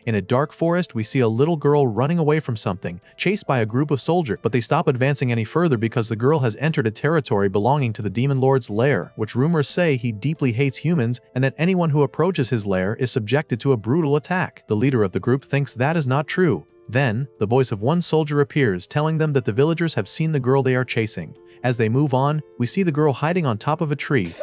In a dark forest, we see a little girl running away from something, chased by a group of soldiers, but they stop advancing any further because the girl has entered a territory belonging to the Demon Lord's lair, which rumors say he deeply hates humans and that anyone who approaches his lair is subjected to a brutal attack. The leader of the group thinks that is not true. Then, the voice of one soldier appears, telling them that the villagers have seen the girl they are chasing. As they move on, we see the girl hiding on top of a tree.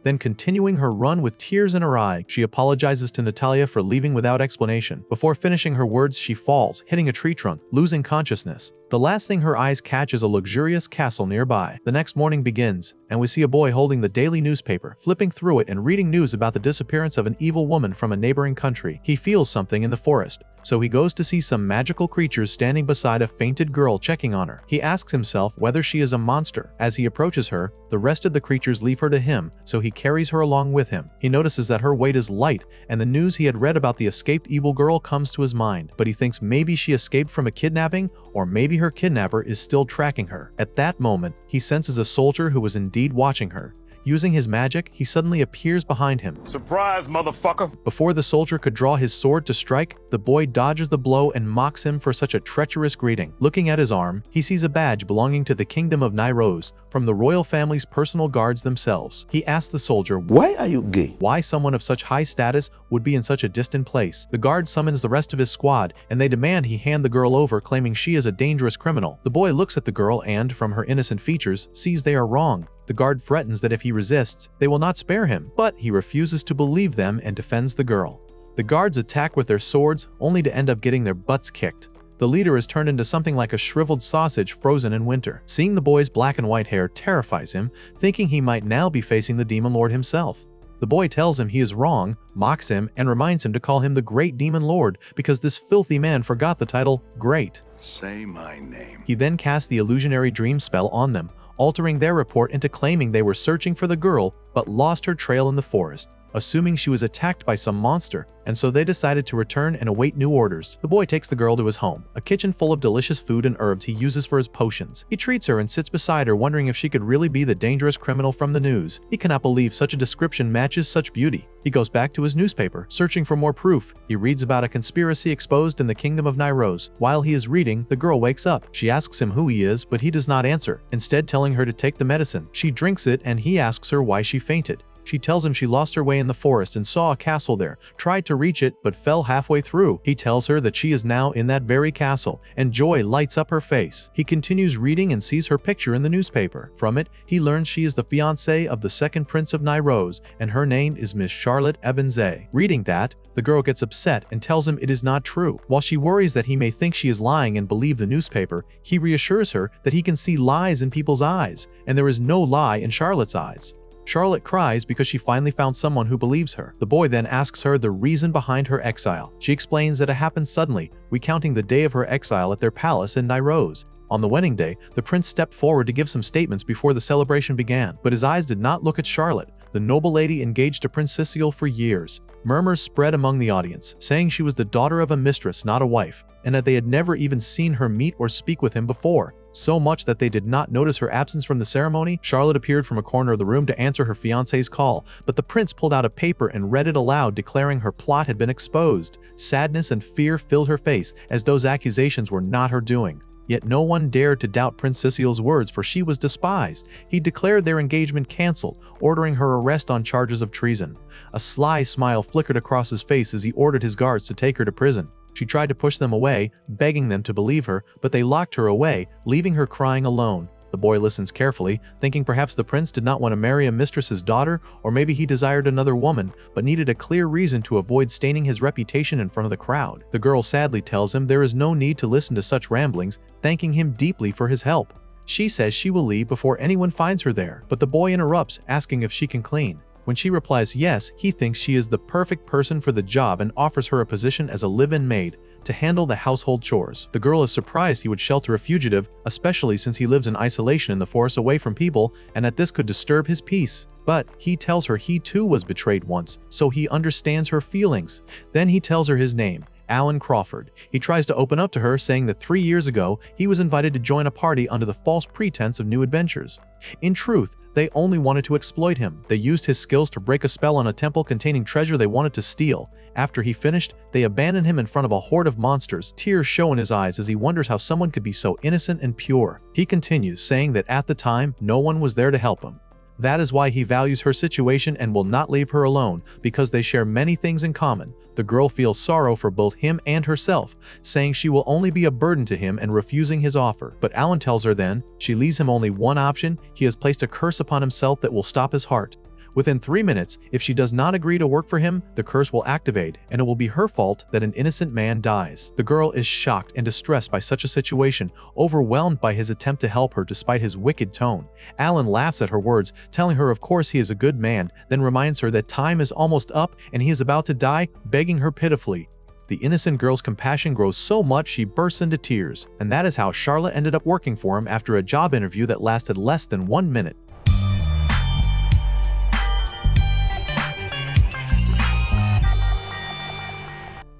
Then continuing her run with tears in her eye, she apologizes to Natalia for leaving without explanation. Before finishing her words, she falls, hitting a tree trunk, losing consciousness. The last thing her eyes catch is a luxurious castle nearby. The next morning begins, and we see a boy holding the daily newspaper, flipping through it and reading news about the disappearance of an evil woman from a neighboring country. He feels something in the forest, so he goes to see some magical creatures standing beside a fainted girl checking on her. He asks himself whether she is a monster. As he approaches her, the rest of the creatures leave her to him, so he carries her along with him. He notices that her weight is light, and the news he had read about the escaped evil girl comes to his mind, but he thinks maybe she escaped from a kidnapping, or maybe her kidnapper is still tracking her. At that moment, he senses a soldier who was indeed watching her. Using his magic, he suddenly appears behind him. Surprise, motherfucker! Before the soldier could draw his sword to strike, the boy dodges the blow and mocks him for such a treacherous greeting. Looking at his arm, he sees a badge belonging to the Kingdom of Nairos, from the royal family's personal guards themselves. He asks the soldier, "Why are you gay?" why someone of such high status would be in such a distant place. The guard summons the rest of his squad, and they demand he hand the girl over, claiming she is a dangerous criminal. The boy looks at the girl and, from her innocent features, sees they are wrong. The guard threatens that if he resists, they will not spare him, but he refuses to believe them and defends the girl. The guards attack with their swords, only to end up getting their butts kicked. The leader is turned into something like a shriveled sausage frozen in winter. Seeing the boy's black and white hair terrifies him, thinking he might now be facing the Demon Lord himself. The boy tells him he is wrong, mocks him, and reminds him to call him the Great Demon Lord because this filthy man forgot the title Great. Say my name. He then casts the illusionary dream spell on them, altering their report into claiming they were searching for the girl but lost her trail in the forest, assuming she was attacked by some monster, and so they decided to return and await new orders. The boy takes the girl to his home, a kitchen full of delicious food and herbs he uses for his potions. He treats her and sits beside her, wondering if she could really be the dangerous criminal from the news. He cannot believe such a description matches such beauty. He goes back to his newspaper, searching for more proof. He reads about a conspiracy exposed in the Kingdom of Nairos. While he is reading, the girl wakes up. She asks him who he is, but he does not answer, instead telling her to take the medicine. She drinks it, and he asks her why she fainted. She tells him she lost her way in the forest and saw a castle there, tried to reach it but fell halfway through. He tells her that she is now in that very castle, and joy lights up her face. He continues reading and sees her picture in the newspaper. From it, he learns she is the fiancée of the second prince of Nairos, and her name is Miss Charlotte Evanze. Reading that, the girl gets upset and tells him it is not true. While she worries that he may think she is lying and believe the newspaper, he reassures her that he can see lies in people's eyes, and there is no lie in Charlotte's eyes. Charlotte cries because she finally found someone who believes her. The boy then asks her the reason behind her exile. She explains that it happened suddenly, recounting the day of her exile at their palace in Nairos. On the wedding day, the prince stepped forward to give some statements before the celebration began, but his eyes did not look at Charlotte, the noble lady engaged to Prince Cecile for years. Murmurs spread among the audience, saying she was the daughter of a mistress, not a wife, and that they had never even seen her meet or speak with him before. So much that they did not notice her absence from the ceremony. Charlotte appeared from a corner of the room to answer her fiancé's call, but the prince pulled out a paper and read it aloud, declaring her plot had been exposed. Sadness and fear filled her face, as those accusations were not her doing. Yet no one dared to doubt Prince Cecile's words, for she was despised. He declared their engagement cancelled, ordering her arrest on charges of treason. A sly smile flickered across his face as he ordered his guards to take her to prison. She tried to push them away, begging them to believe her, but they locked her away, leaving her crying alone. The boy listens carefully, thinking perhaps the prince did not want to marry a mistress's daughter, or maybe he desired another woman, but needed a clear reason to avoid staining his reputation in front of the crowd. The girl sadly tells him there is no need to listen to such ramblings, thanking him deeply for his help. She says she will leave before anyone finds her there, but the boy interrupts, asking if she can clean. When she replies yes, he thinks she is the perfect person for the job and offers her a position as a live-in maid to handle the household chores. The girl is surprised he would shelter a fugitive, especially since he lives in isolation in the forest away from people, and that this could disturb his peace. But he tells her he too was betrayed once, so he understands her feelings. Then he tells her his name, Alan Crawford. He tries to open up to her, saying that 3 years ago, he was invited to join a party under the false pretense of new adventures. In truth, They only wanted to exploit him. They used his skills to break a spell on a temple containing treasure they wanted to steal. After he finished, they abandoned him in front of a horde of monsters. Tears show in his eyes as he wonders how someone could be so innocent and pure. He continues, saying that at the time, no one was there to help him. That is why he values her situation and will not leave her alone, because they share many things in common. The girl feels sorrow for both him and herself, saying she will only be a burden to him and refusing his offer. But Alan tells her then, she leaves him only one option. He has placed a curse upon himself that will stop his heart. Within 3 minutes, if she does not agree to work for him, the curse will activate, and it will be her fault that an innocent man dies. The girl is shocked and distressed by such a situation, overwhelmed by his attempt to help her despite his wicked tone. Alan laughs at her words, telling her of course he is a good man, then reminds her that time is almost up and he is about to die, begging her pitifully. The innocent girl's compassion grows so much she bursts into tears, and that is how Charlotte ended up working for him after a job interview that lasted less than 1 minute.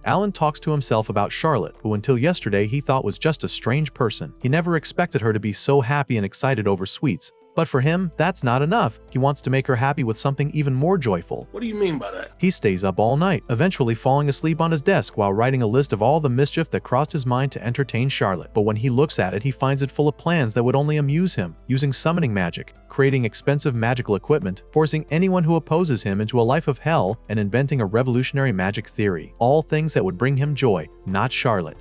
Alan talks to himself about Charlotte, who until yesterday he thought was just a strange person. He never expected her to be so happy and excited over sweets. But for him, that's not enough. He wants to make her happy with something even more joyful. What do you mean by that? He stays up all night, eventually falling asleep on his desk while writing a list of all the mischief that crossed his mind to entertain Charlotte. But when he looks at it, he finds it full of plans that would only amuse him, using summoning magic, creating expensive magical equipment, forcing anyone who opposes him into a life of hell, and inventing a revolutionary magic theory. All things that would bring him joy, not Charlotte.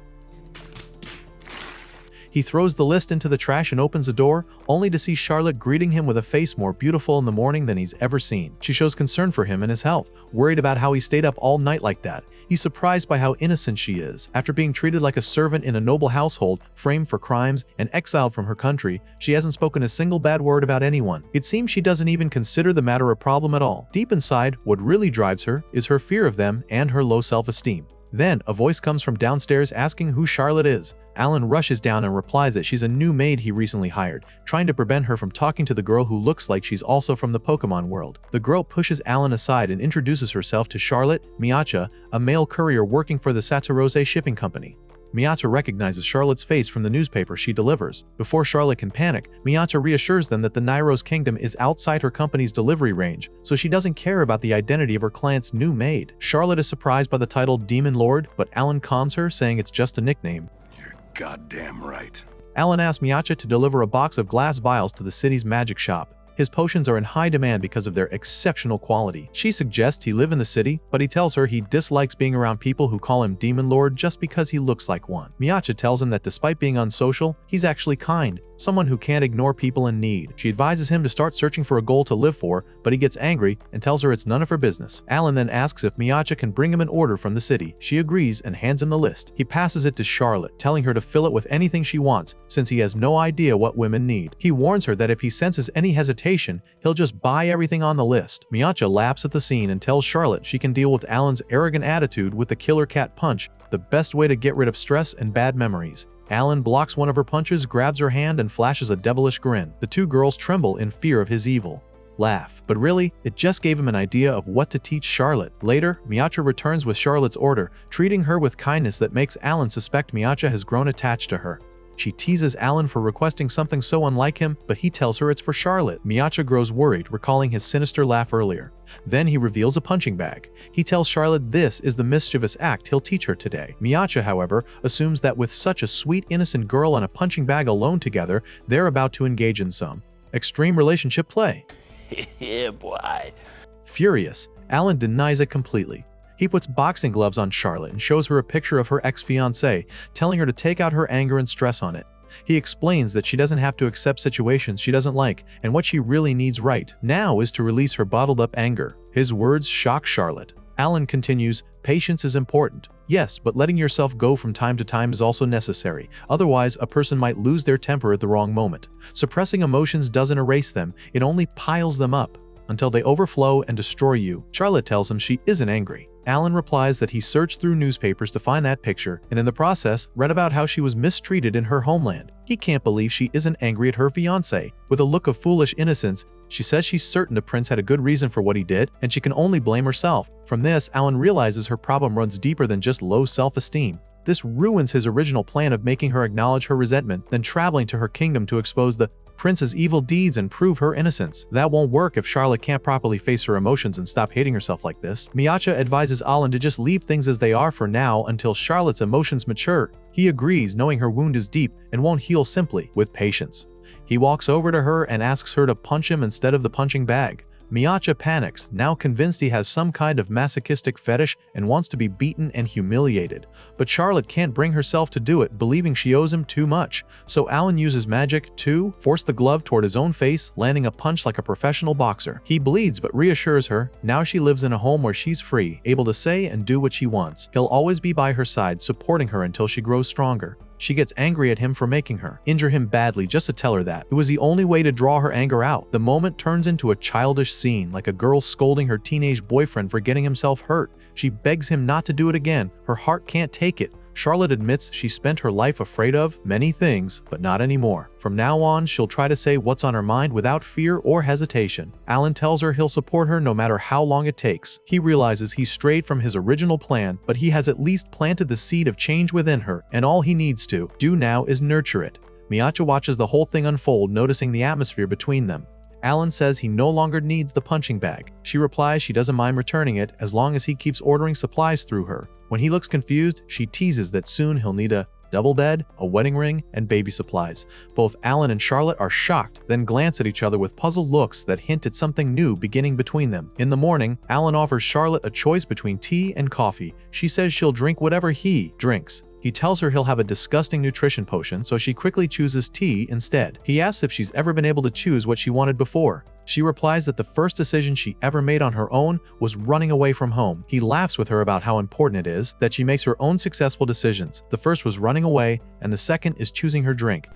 He throws the list into the trash and opens the door, only to see Charlotte greeting him with a face more beautiful in the morning than he's ever seen. She shows concern for him and his health, worried about how he stayed up all night like that. He's surprised by how innocent she is. After being treated like a servant in a noble household, framed for crimes, and exiled from her country, she hasn't spoken a single bad word about anyone. It seems she doesn't even consider the matter a problem at all. Deep inside, what really drives her is her fear of them and her low self-esteem. Then, a voice comes from downstairs asking who Charlotte is. Alan rushes down and replies that she's a new maid he recently hired, trying to prevent her from talking to the girl who looks like she's also from the Pokemon world. The girl pushes Alan aside and introduces herself to Charlotte Miacha, a mail courier working for the Satorose shipping company. Miacha recognizes Charlotte's face from the newspaper she delivers. Before Charlotte can panic, Miacha reassures them that the Nairo's kingdom is outside her company's delivery range, so she doesn't care about the identity of her client's new maid. Charlotte is surprised by the title Demon Lord, but Alan calms her, saying it's just a nickname. You're goddamn right. Alan asks Miacha to deliver a box of glass vials to the city's magic shop. His potions are in high demand because of their exceptional quality. She suggests he live in the city, but he tells her he dislikes being around people who call him Demon Lord just because he looks like one. Miacha tells him that despite being unsocial, he's actually kind, someone who can't ignore people in need. She advises him to start searching for a goal to live for, but he gets angry and tells her it's none of her business. Alan then asks if Miacha can bring him an order from the city. She agrees and hands him the list. He passes it to Charlotte, telling her to fill it with anything she wants, since he has no idea what women need. He warns her that if he senses any hesitation, he'll just buy everything on the list. Miacha laughs at the scene and tells Charlotte she can deal with Alan's arrogant attitude with the killer cat punch, the best way to get rid of stress and bad memories. Alan blocks one of her punches, grabs her hand, and flashes a devilish grin. The two girls tremble in fear of his evil laugh. But really, it just gave him an idea of what to teach Charlotte. Later, Miacha returns with Charlotte's order, treating her with kindness that makes Alan suspect Miacha has grown attached to her. She teases Alan for requesting something so unlike him, but he tells her it's for Charlotte. Miacha grows worried, recalling his sinister laugh earlier. Then he reveals a punching bag. He tells Charlotte this is the mischievous act he'll teach her today. Miacha, however, assumes that with such a sweet, innocent girl and a punching bag alone together, they're about to engage in some extreme relationship play. Yeah, boy. Furious, Alan denies it completely. He puts boxing gloves on Charlotte and shows her a picture of her ex-fiancé, telling her to take out her anger and stress on it. He explains that she doesn't have to accept situations she doesn't like, and what she really needs right now is to release her bottled-up anger. His words shock Charlotte. Alan continues, patience is important. Yes, but letting yourself go from time to time is also necessary. Otherwise, a person might lose their temper at the wrong moment. Suppressing emotions doesn't erase them, it only piles them up until they overflow and destroy you. Charlotte tells him she isn't angry. Alan replies that he searched through newspapers to find that picture, and in the process, read about how she was mistreated in her homeland. He can't believe she isn't angry at her fiancé. With a look of foolish innocence, she says she's certain the prince had a good reason for what he did, and she can only blame herself. From this, Alan realizes her problem runs deeper than just low self-esteem. This ruins his original plan of making her acknowledge her resentment, then traveling to her kingdom to expose the Prince's evil deeds and prove her innocence. That won't work if Charlotte can't properly face her emotions and stop hating herself like this. Miacha advises Alan to just leave things as they are for now until Charlotte's emotions mature. He agrees, knowing her wound is deep and won't heal simply with patience. He walks over to her and asks her to punch him instead of the punching bag. Miacha panics, now convinced he has some kind of masochistic fetish and wants to be beaten and humiliated. But Charlotte can't bring herself to do it, believing she owes him too much. So Alan uses magic to force the glove toward his own face, landing a punch like a professional boxer. He bleeds but reassures her. Now she lives in a home where she's free, able to say and do what she wants. He'll always be by her side, supporting her until she grows stronger. She gets angry at him for making her injure him badly just to tell her that. It was the only way to draw her anger out. The moment turns into a childish scene, like a girl scolding her teenage boyfriend for getting himself hurt. She begs him not to do it again. Her heart can't take it. Charlotte admits she spent her life afraid of many things, but not anymore. From now on, she'll try to say what's on her mind without fear or hesitation. Alan tells her he'll support her no matter how long it takes. He realizes he strayed from his original plan, but he has at least planted the seed of change within her, and all he needs to do now is nurture it. Miacha watches the whole thing unfold, noticing the atmosphere between them. Alan says he no longer needs the punching bag. She replies she doesn't mind returning it as long as he keeps ordering supplies through her. When he looks confused, she teases that soon he'll need a double bed, a wedding ring, and baby supplies. Both Alan and Charlotte are shocked, then glance at each other with puzzled looks that hint at something new beginning between them. In the morning, Alan offers Charlotte a choice between tea and coffee. She says she'll drink whatever he drinks. He tells her he'll have a disgusting nutrition potion, so she quickly chooses tea instead. He asks if she's ever been able to choose what she wanted before. She replies that the first decision she ever made on her own was running away from home. He laughs with her about how important it is that she makes her own successful decisions. The first was running away, and the second is choosing her drink.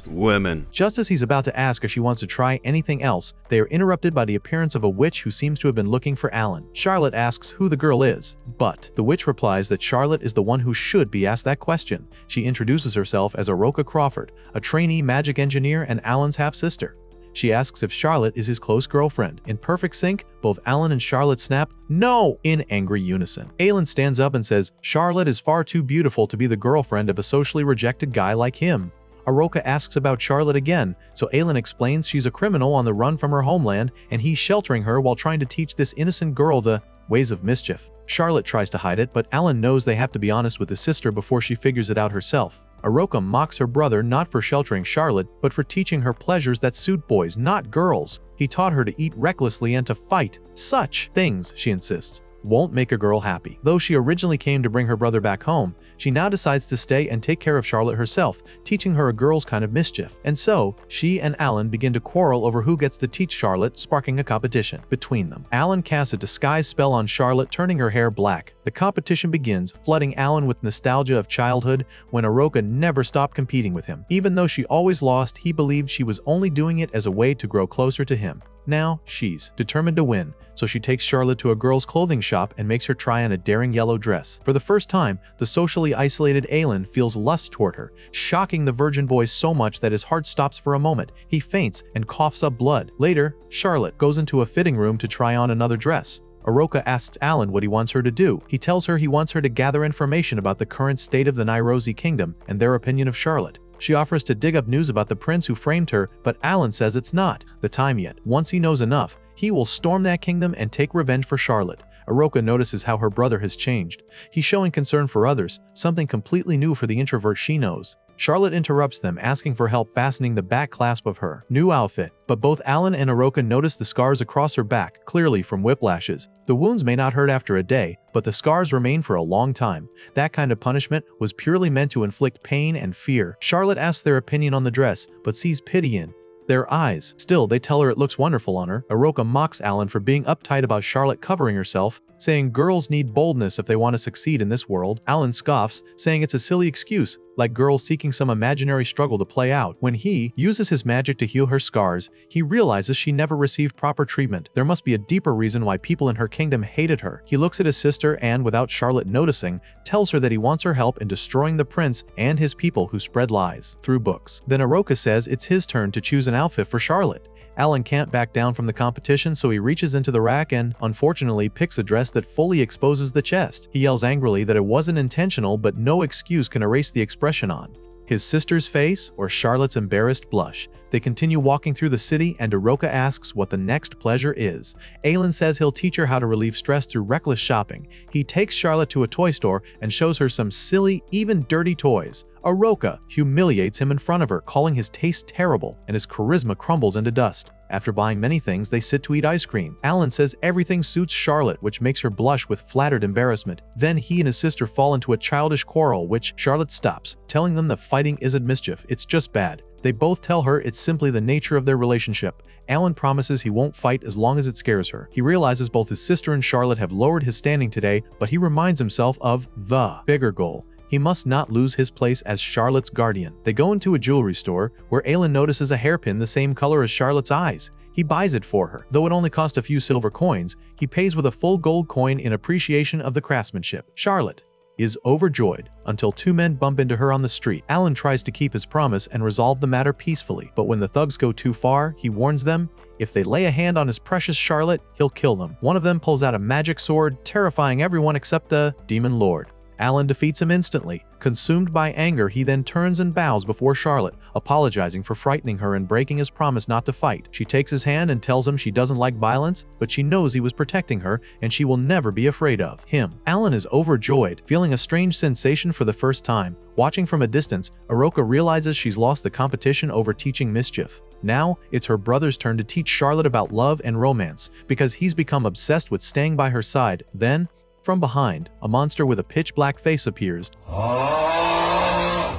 Women. Just as he's about to ask if she wants to try anything else, they are interrupted by the appearance of a witch who seems to have been looking for Alan. Charlotte asks who the girl is, but the witch replies that Charlotte is the one who should be asked that question. She introduces herself as Aroka Crawford, a trainee magic engineer and Alan's half-sister. She asks if Charlotte is his close girlfriend. In perfect sync, both Alan and Charlotte snap, "No!" in angry unison. Alan stands up and says, Charlotte is far too beautiful to be the girlfriend of a socially rejected guy like him. Aroka asks about Charlotte again, so Alan explains she's a criminal on the run from her homeland, and he's sheltering her while trying to teach this innocent girl the ways of mischief. Charlotte tries to hide it, but Alan knows they have to be honest with his sister before she figures it out herself. Aroka mocks her brother not for sheltering Charlotte, but for teaching her pleasures that suit boys, not girls. He taught her to eat recklessly and to fight. Such things, she insists, won't make a girl happy. Though she originally came to bring her brother back home, she now decides to stay and take care of Charlotte herself, teaching her a girl's kind of mischief. And so, she and Alan begin to quarrel over who gets to teach Charlotte, sparking a competition between them. Alan casts a disguise spell on Charlotte, turning her hair black. The competition begins, flooding Alan with nostalgia of childhood when Aroka never stopped competing with him. Even though she always lost, he believed she was only doing it as a way to grow closer to him. Now, she's determined to win, so she takes Charlotte to a girl's clothing shop and makes her try on a daring yellow dress. For the first time, the socially isolated Alan feels lust toward her, shocking the virgin boy so much that his heart stops for a moment. He faints and coughs up blood. Later, Charlotte goes into a fitting room to try on another dress. Aroka asks Alan what he wants her to do. He tells her he wants her to gather information about the current state of the Nairosi kingdom and their opinion of Charlotte. She offers to dig up news about the prince who framed her, but Alan says it's not the time yet. Once he knows enough, he will storm that kingdom and take revenge for Charlotte. Aroka notices how her brother has changed. He's showing concern for others, something completely new for the introvert she knows. Charlotte interrupts them, asking for help fastening the back clasp of her new outfit, but both Alan and Aroka notice the scars across her back, clearly from whiplashes. The wounds may not hurt after a day, but the scars remain for a long time. That kind of punishment was purely meant to inflict pain and fear. Charlotte asks their opinion on the dress, but sees pity in their eyes. Still, they tell her it looks wonderful on her. Aroka mocks Alan for being uptight about Charlotte covering herself, saying girls need boldness if they want to succeed in this world. Alan scoffs, saying it's a silly excuse, like girls seeking some imaginary struggle to play out. When he uses his magic to heal her scars, he realizes she never received proper treatment. There must be a deeper reason why people in her kingdom hated her. He looks at his sister and, without Charlotte noticing, tells her that he wants her help in destroying the prince and his people who spread lies through books. Then Aroka says it's his turn to choose an outfit for Charlotte. Alan can't back down from the competition, so he reaches into the rack and, unfortunately, picks a dress that fully exposes the chest. He yells angrily that it wasn't intentional, but no excuse can erase the expression on His sister's face or Charlotte's embarrassed blush? They continue walking through the city and Iroka asks what the next pleasure is. Alan says he'll teach her how to relieve stress through reckless shopping. He takes Charlotte to a toy store and shows her some silly, even dirty toys. Iroka humiliates him in front of her, calling his taste terrible, and his charisma crumbles into dust. After buying many things, they sit to eat ice cream. Alan says everything suits Charlotte, which makes her blush with flattered embarrassment. Then he and his sister fall into a childish quarrel, which Charlotte stops, telling them that fighting isn't mischief, it's just bad. They both tell her it's simply the nature of their relationship. Alan promises he won't fight as long as it scares her. He realizes both his sister and Charlotte have lowered his standing today, but he reminds himself of the bigger goal. He must not lose his place as Charlotte's guardian. They go into a jewelry store, where Alan notices a hairpin the same color as Charlotte's eyes. He buys it for her. Though it only cost a few silver coins, he pays with a full gold coin in appreciation of the craftsmanship. Charlotte is overjoyed until two men bump into her on the street. Alan tries to keep his promise and resolve the matter peacefully, but when the thugs go too far, he warns them, if they lay a hand on his precious Charlotte, he'll kill them. One of them pulls out a magic sword, terrifying everyone except the Demon Lord. Alan defeats him instantly. Consumed by anger, he then turns and bows before Charlotte, apologizing for frightening her and breaking his promise not to fight. She takes his hand and tells him she doesn't like violence, but she knows he was protecting her and she will never be afraid of him. Alan is overjoyed, feeling a strange sensation for the first time. Watching from a distance, Iroka realizes she's lost the competition over teaching mischief. Now, it's her brother's turn to teach Charlotte about love and romance, because he's become obsessed with staying by her side. Then, from behind, a monster with a pitch-black face appears,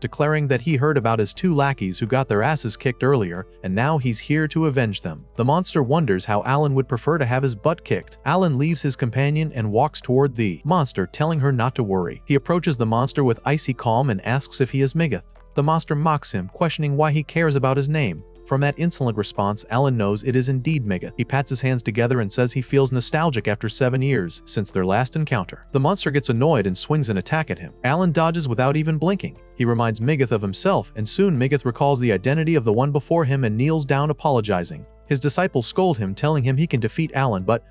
declaring that he heard about his two lackeys who got their asses kicked earlier, and now he's here to avenge them. The monster wonders how Alan would prefer to have his butt kicked. Alan leaves his companion and walks toward the monster, telling her not to worry. He approaches the monster with icy calm and asks if he is Migeth. The monster mocks him, questioning why he cares about his name. From that insolent response, Alan knows it is indeed Migeth. He pats his hands together and says he feels nostalgic after 7 years since their last encounter. The monster gets annoyed and swings an attack at him. Alan dodges without even blinking. He reminds Migeth of himself, and soon Migeth recalls the identity of the one before him and kneels down apologizing. His disciples scold him, telling him he can defeat Alan, but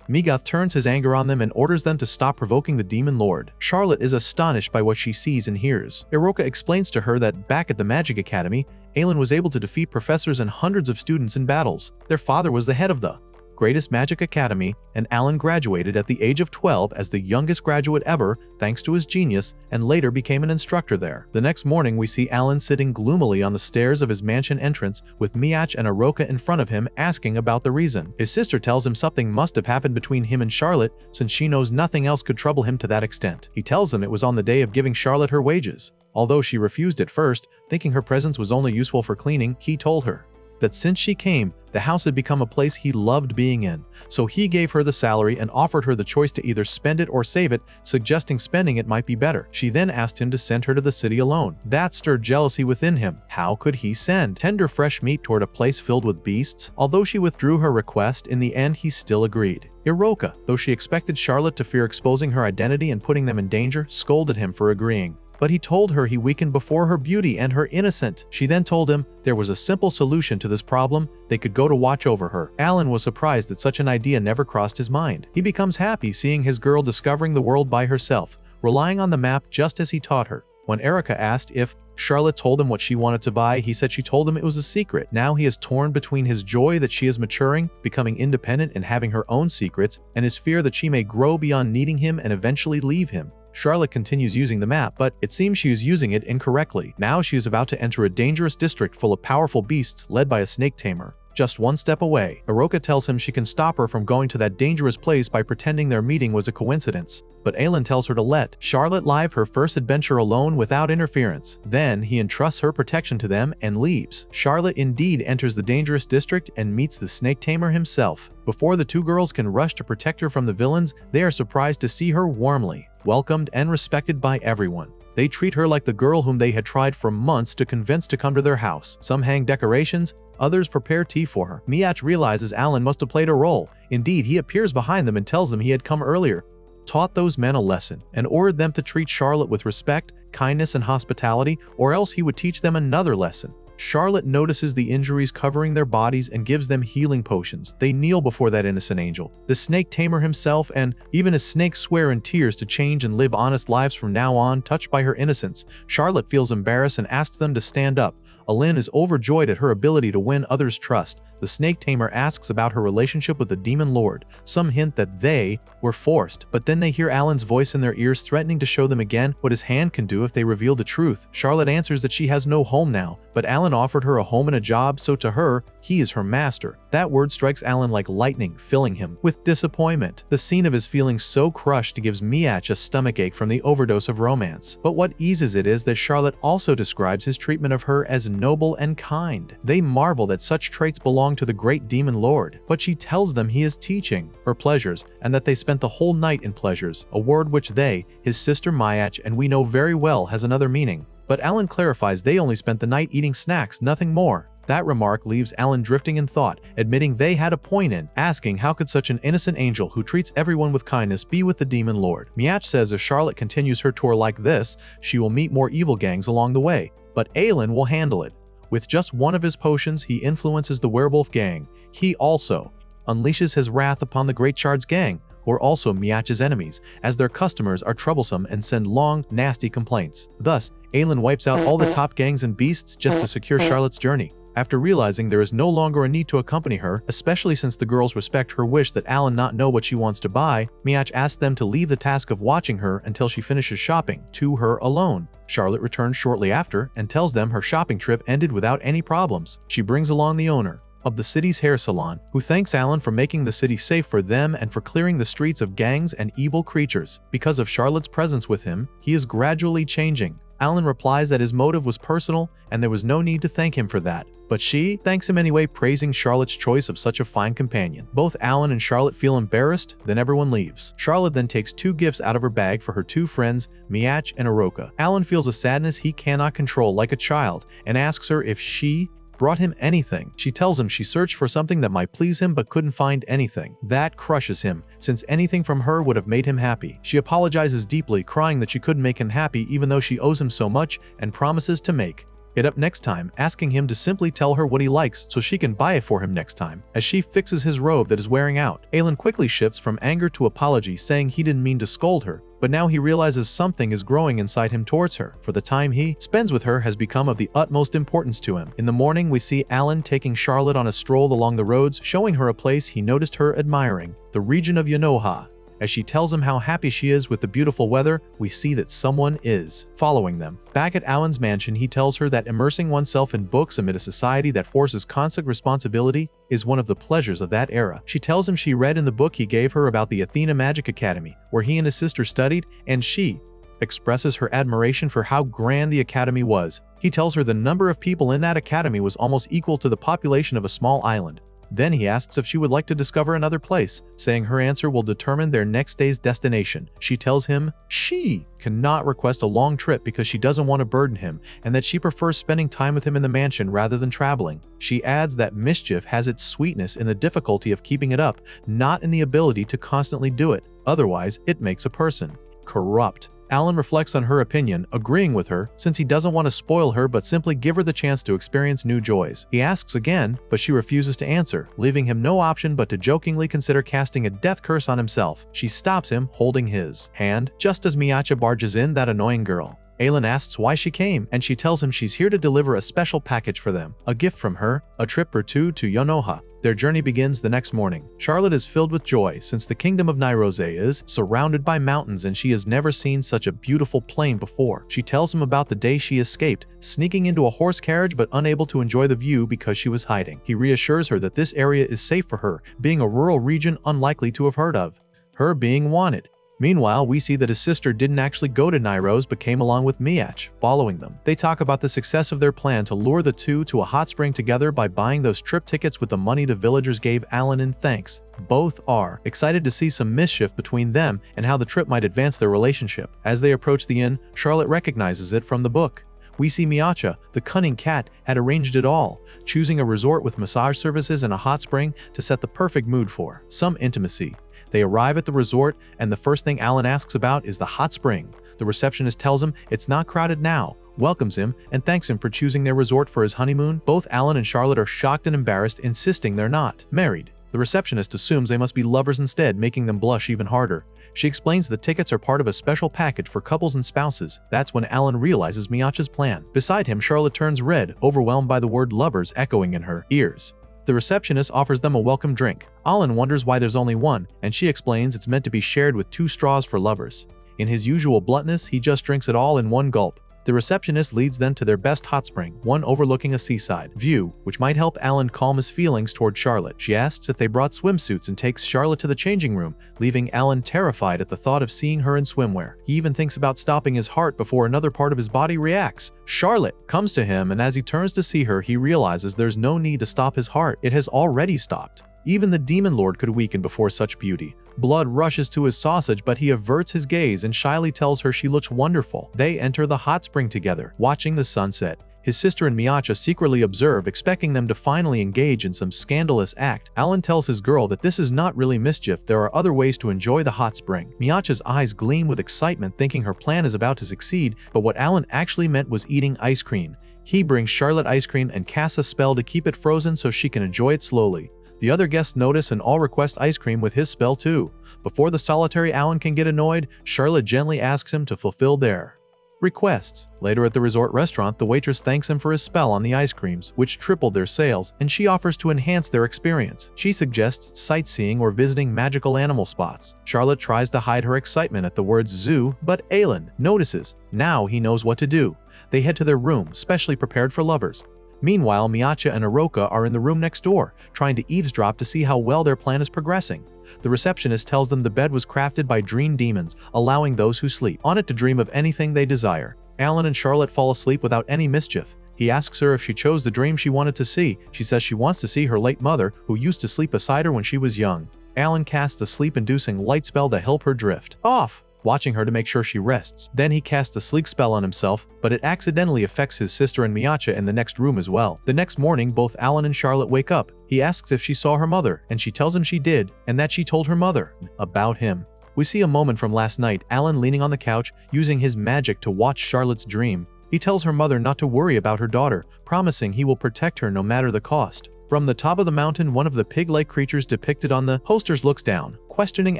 Migeth turns his anger on them and orders them to stop provoking the Demon Lord. Charlotte is astonished by what she sees and hears. Iroka explains to her that back at the Magic Academy, Alan was able to defeat professors and hundreds of students in battles. Their father was the head of the greatest magic academy, and Alan graduated at the age of 12 as the youngest graduate ever, thanks to his genius, and later became an instructor there. The next morning, we see Alan sitting gloomily on the stairs of his mansion entrance, with Miach and Iroka in front of him, asking about the reason. His sister tells him something must have happened between him and Charlotte, since she knows nothing else could trouble him to that extent. He tells them it was on the day of giving Charlotte her wages. Although she refused at first, thinking her presence was only useful for cleaning, he told her that since she came, the house had become a place he loved being in. So he gave her the salary and offered her the choice to either spend it or save it, suggesting spending it might be better. She then asked him to send her to the city alone. That stirred jealousy within him. How could he send tender fresh meat toward a place filled with beasts? Although she withdrew her request, in the end he still agreed. Iroka, though she expected Charlotte to fear exposing her identity and putting them in danger, scolded him for agreeing. But he told her he weakened before her beauty and her innocence. She then told him there was a simple solution to this problem. They could go to watch over her. Alan was surprised that such an idea never crossed his mind. He becomes happy seeing his girl discovering the world by herself, relying on the map just as he taught her. When Erica asked if Charlotte told him what she wanted to buy, he said she told him it was a secret. Now he is torn between his joy that she is maturing, becoming independent and having her own secrets, and his fear that she may grow beyond needing him and eventually leave him. Charlotte continues using the map, but it seems she is using it incorrectly. Now she is about to enter a dangerous district full of powerful beasts led by a snake tamer. Just one step away, Iroka tells him she can stop her from going to that dangerous place by pretending their meeting was a coincidence. But Alan tells her to let Charlotte live her first adventure alone without interference. Then he entrusts her protection to them and leaves. Charlotte indeed enters the dangerous district and meets the snake tamer himself. Before the two girls can rush to protect her from the villains, they are surprised to see her warmly welcomed and respected by everyone. They treat her like the girl whom they had tried for months to convince to come to their house. Some hang decorations, others prepare tea for her. Miach realizes Alan must have played a role. Indeed, he appears behind them and tells them he had come earlier, taught those men a lesson, and ordered them to treat Charlotte with respect, kindness, and hospitality, or else he would teach them another lesson. Charlotte notices the injuries covering their bodies and gives them healing potions. They kneel before that innocent angel, the snake tamer himself, and even as snakes swear in tears to change and live honest lives from now on. Touched by her innocence, Charlotte feels embarrassed and asks them to stand up. Alin is overjoyed at her ability to win others' trust. The snake tamer asks about her relationship with the demon lord. Some hint that they were forced, but then they hear Alan's voice in their ears threatening to show them again what his hand can do if they reveal the truth. Charlotte answers that she has no home now, but Alan offered her a home and a job, so to her, he is her master. That word strikes Alan like lightning, filling him with disappointment. The scene of his feeling so crushed gives Miach a stomachache from the overdose of romance. But what eases it is that Charlotte also describes his treatment of her as noble and kind. They marvel that such traits belong to the great demon lord, but she tells them he is teaching her pleasures and that they spent the whole night in pleasures, a word which they, his sister Miach, and we know very well has another meaning. But Alan clarifies they only spent the night eating snacks, nothing more. That remark leaves Alan drifting in thought, admitting they had a point in asking how could such an innocent angel who treats everyone with kindness be with the demon lord. Miach says if Charlotte continues her tour like this, she will meet more evil gangs along the way, but Alan will handle it. With just one of his potions, he influences the werewolf gang. He also unleashes his wrath upon the Great Shard's gang, who are also Miach's enemies, as their customers are troublesome and send long, nasty complaints. Thus, Alan wipes out all the top gangs and beasts just to secure Charlotte's journey. After realizing there is no longer a need to accompany her, especially since the girls respect her wish that Alan not know what she wants to buy, Miach asks them to leave the task of watching her until she finishes shopping, to her alone. Charlotte returns shortly after and tells them her shopping trip ended without any problems. She brings along the owner of the city's hair salon, who thanks Alan for making the city safe for them and for clearing the streets of gangs and evil creatures. Because of Charlotte's presence with him, he is gradually changing. Alan replies that his motive was personal and there was no need to thank him for that. But she thanks him anyway, praising Charlotte's choice of such a fine companion. Both Alan and Charlotte feel embarrassed, then everyone leaves. Charlotte then takes 2 gifts out of her bag for her 2 friends, Miach and Iroka. Alan feels a sadness he cannot control like a child and asks her if she brought him anything. She tells him she searched for something that might please him but couldn't find anything. That crushes him, since anything from her would have made him happy. She apologizes deeply, crying that she couldn't make him happy even though she owes him so much, and promises to make it up next time, asking him to simply tell her what he likes so she can buy it for him next time. As she fixes his robe that is wearing out, Alan quickly shifts from anger to apology, saying he didn't mean to scold her, but now he realizes something is growing inside him towards her, for the time he spends with her has become of the utmost importance to him. In the morning, we see Alan taking Charlotte on a stroll along the roads, showing her a place he noticed her admiring, the region of Yonoha. As she tells him how happy she is with the beautiful weather, we see that someone is following them. Back at Alan's mansion, he tells her that immersing oneself in books amid a society that forces constant responsibility is one of the pleasures of that era. She tells him she read in the book he gave her about the Athena Magic Academy, where he and his sister studied, and she expresses her admiration for how grand the academy was. He tells her the number of people in that academy was almost equal to the population of a small island. Then he asks if she would like to discover another place, saying her answer will determine their next day's destination. She tells him she cannot request a long trip because she doesn't want to burden him, and that she prefers spending time with him in the mansion rather than traveling. She adds that mischief has its sweetness in the difficulty of keeping it up, not in the ability to constantly do it. Otherwise, it makes a person corrupt. Alan reflects on her opinion, agreeing with her, since he doesn't want to spoil her but simply give her the chance to experience new joys. He asks again, but she refuses to answer, leaving him no option but to jokingly consider casting a death curse on himself. She stops him, holding his hand, just as Miacha barges in, that annoying girl. Alan asks why she came, and she tells him she's here to deliver a special package for them, a gift from her, a trip or 2 to Yonoha. Their journey begins the next morning. Charlotte is filled with joy since the kingdom of Nairose is surrounded by mountains and she has never seen such a beautiful plain before. She tells him about the day she escaped, sneaking into a horse carriage but unable to enjoy the view because she was hiding. He reassures her that this area is safe for her, being a rural region unlikely to have heard of her being wanted. Meanwhile, we see that his sister didn't actually go to Nairose but came along with Miach, following them. They talk about the success of their plan to lure the two to a hot spring together by buying those trip tickets with the money the villagers gave Alan in thanks. Both are excited to see some mischief between them and how the trip might advance their relationship. As they approach the inn, Charlotte recognizes it from the book. We see Miacha, the cunning cat, had arranged it all, choosing a resort with massage services and a hot spring to set the perfect mood for some intimacy. They arrive at the resort, and the first thing Alan asks about is the hot spring. The receptionist tells him it's not crowded now, welcomes him, and thanks him for choosing their resort for his honeymoon. Both Alan and Charlotte are shocked and embarrassed, insisting they're not married. The receptionist assumes they must be lovers instead, making them blush even harder. She explains the tickets are part of a special package for couples and spouses. That's when Alan realizes Miyacha's plan. Beside him, Charlotte turns red, overwhelmed by the word lovers echoing in her ears. The receptionist offers them a welcome drink. Alan wonders why there's only one, and she explains it's meant to be shared with 2 straws for lovers. In his usual bluntness, he just drinks it all in one gulp. The receptionist leads them to their best hot spring, one overlooking a seaside view, which might help Alan calm his feelings toward Charlotte. She asks if they brought swimsuits and takes Charlotte to the changing room, leaving Alan terrified at the thought of seeing her in swimwear. He even thinks about stopping his heart before another part of his body reacts. Charlotte comes to him, and as he turns to see her, he realizes there's no need to stop his heart. It has already stopped. Even the demon lord could weaken before such beauty. Blood rushes to his sausage, but he averts his gaze and shyly tells her she looks wonderful. They enter the hot spring together, watching the sunset. His sister and Miyacha secretly observe, expecting them to finally engage in some scandalous act. Alan tells his girl that this is not really mischief, there are other ways to enjoy the hot spring. Miyacha's eyes gleam with excitement, thinking her plan is about to succeed, but what Alan actually meant was eating ice cream. He brings Charlotte ice cream and casts a spell to keep it frozen so she can enjoy it slowly. The other guests notice and all request ice cream with his spell too. Before the solitary Alan can get annoyed, Charlotte gently asks him to fulfill their requests. Later at the resort restaurant, the waitress thanks him for his spell on the ice creams, which tripled their sales, and she offers to enhance their experience. She suggests sightseeing or visiting magical animal spots. Charlotte tries to hide her excitement at the words zoo, but Alan notices. Now he knows what to do. They head to their room, specially prepared for lovers. Meanwhile, Miyacha and Iroka are in the room next door, trying to eavesdrop to see how well their plan is progressing. The receptionist tells them the bed was crafted by dream demons, allowing those who sleep on it to dream of anything they desire. Alan and Charlotte fall asleep without any mischief. He asks her if she chose the dream she wanted to see. She says she wants to see her late mother, who used to sleep beside her when she was young. Alan casts a sleep-inducing light spell to help her drift off, watching her to make sure she rests. Then he casts a sleep spell on himself, but it accidentally affects his sister and Miyacha in the next room as well. The next morning, both Alan and Charlotte wake up. He asks if she saw her mother, and she tells him she did, and that she told her mother about him. We see a moment from last night, Alan leaning on the couch, using his magic to watch Charlotte's dream. He tells her mother not to worry about her daughter, promising he will protect her no matter the cost. From the top of the mountain, one of the pig-like creatures depicted on the posters looks down, questioning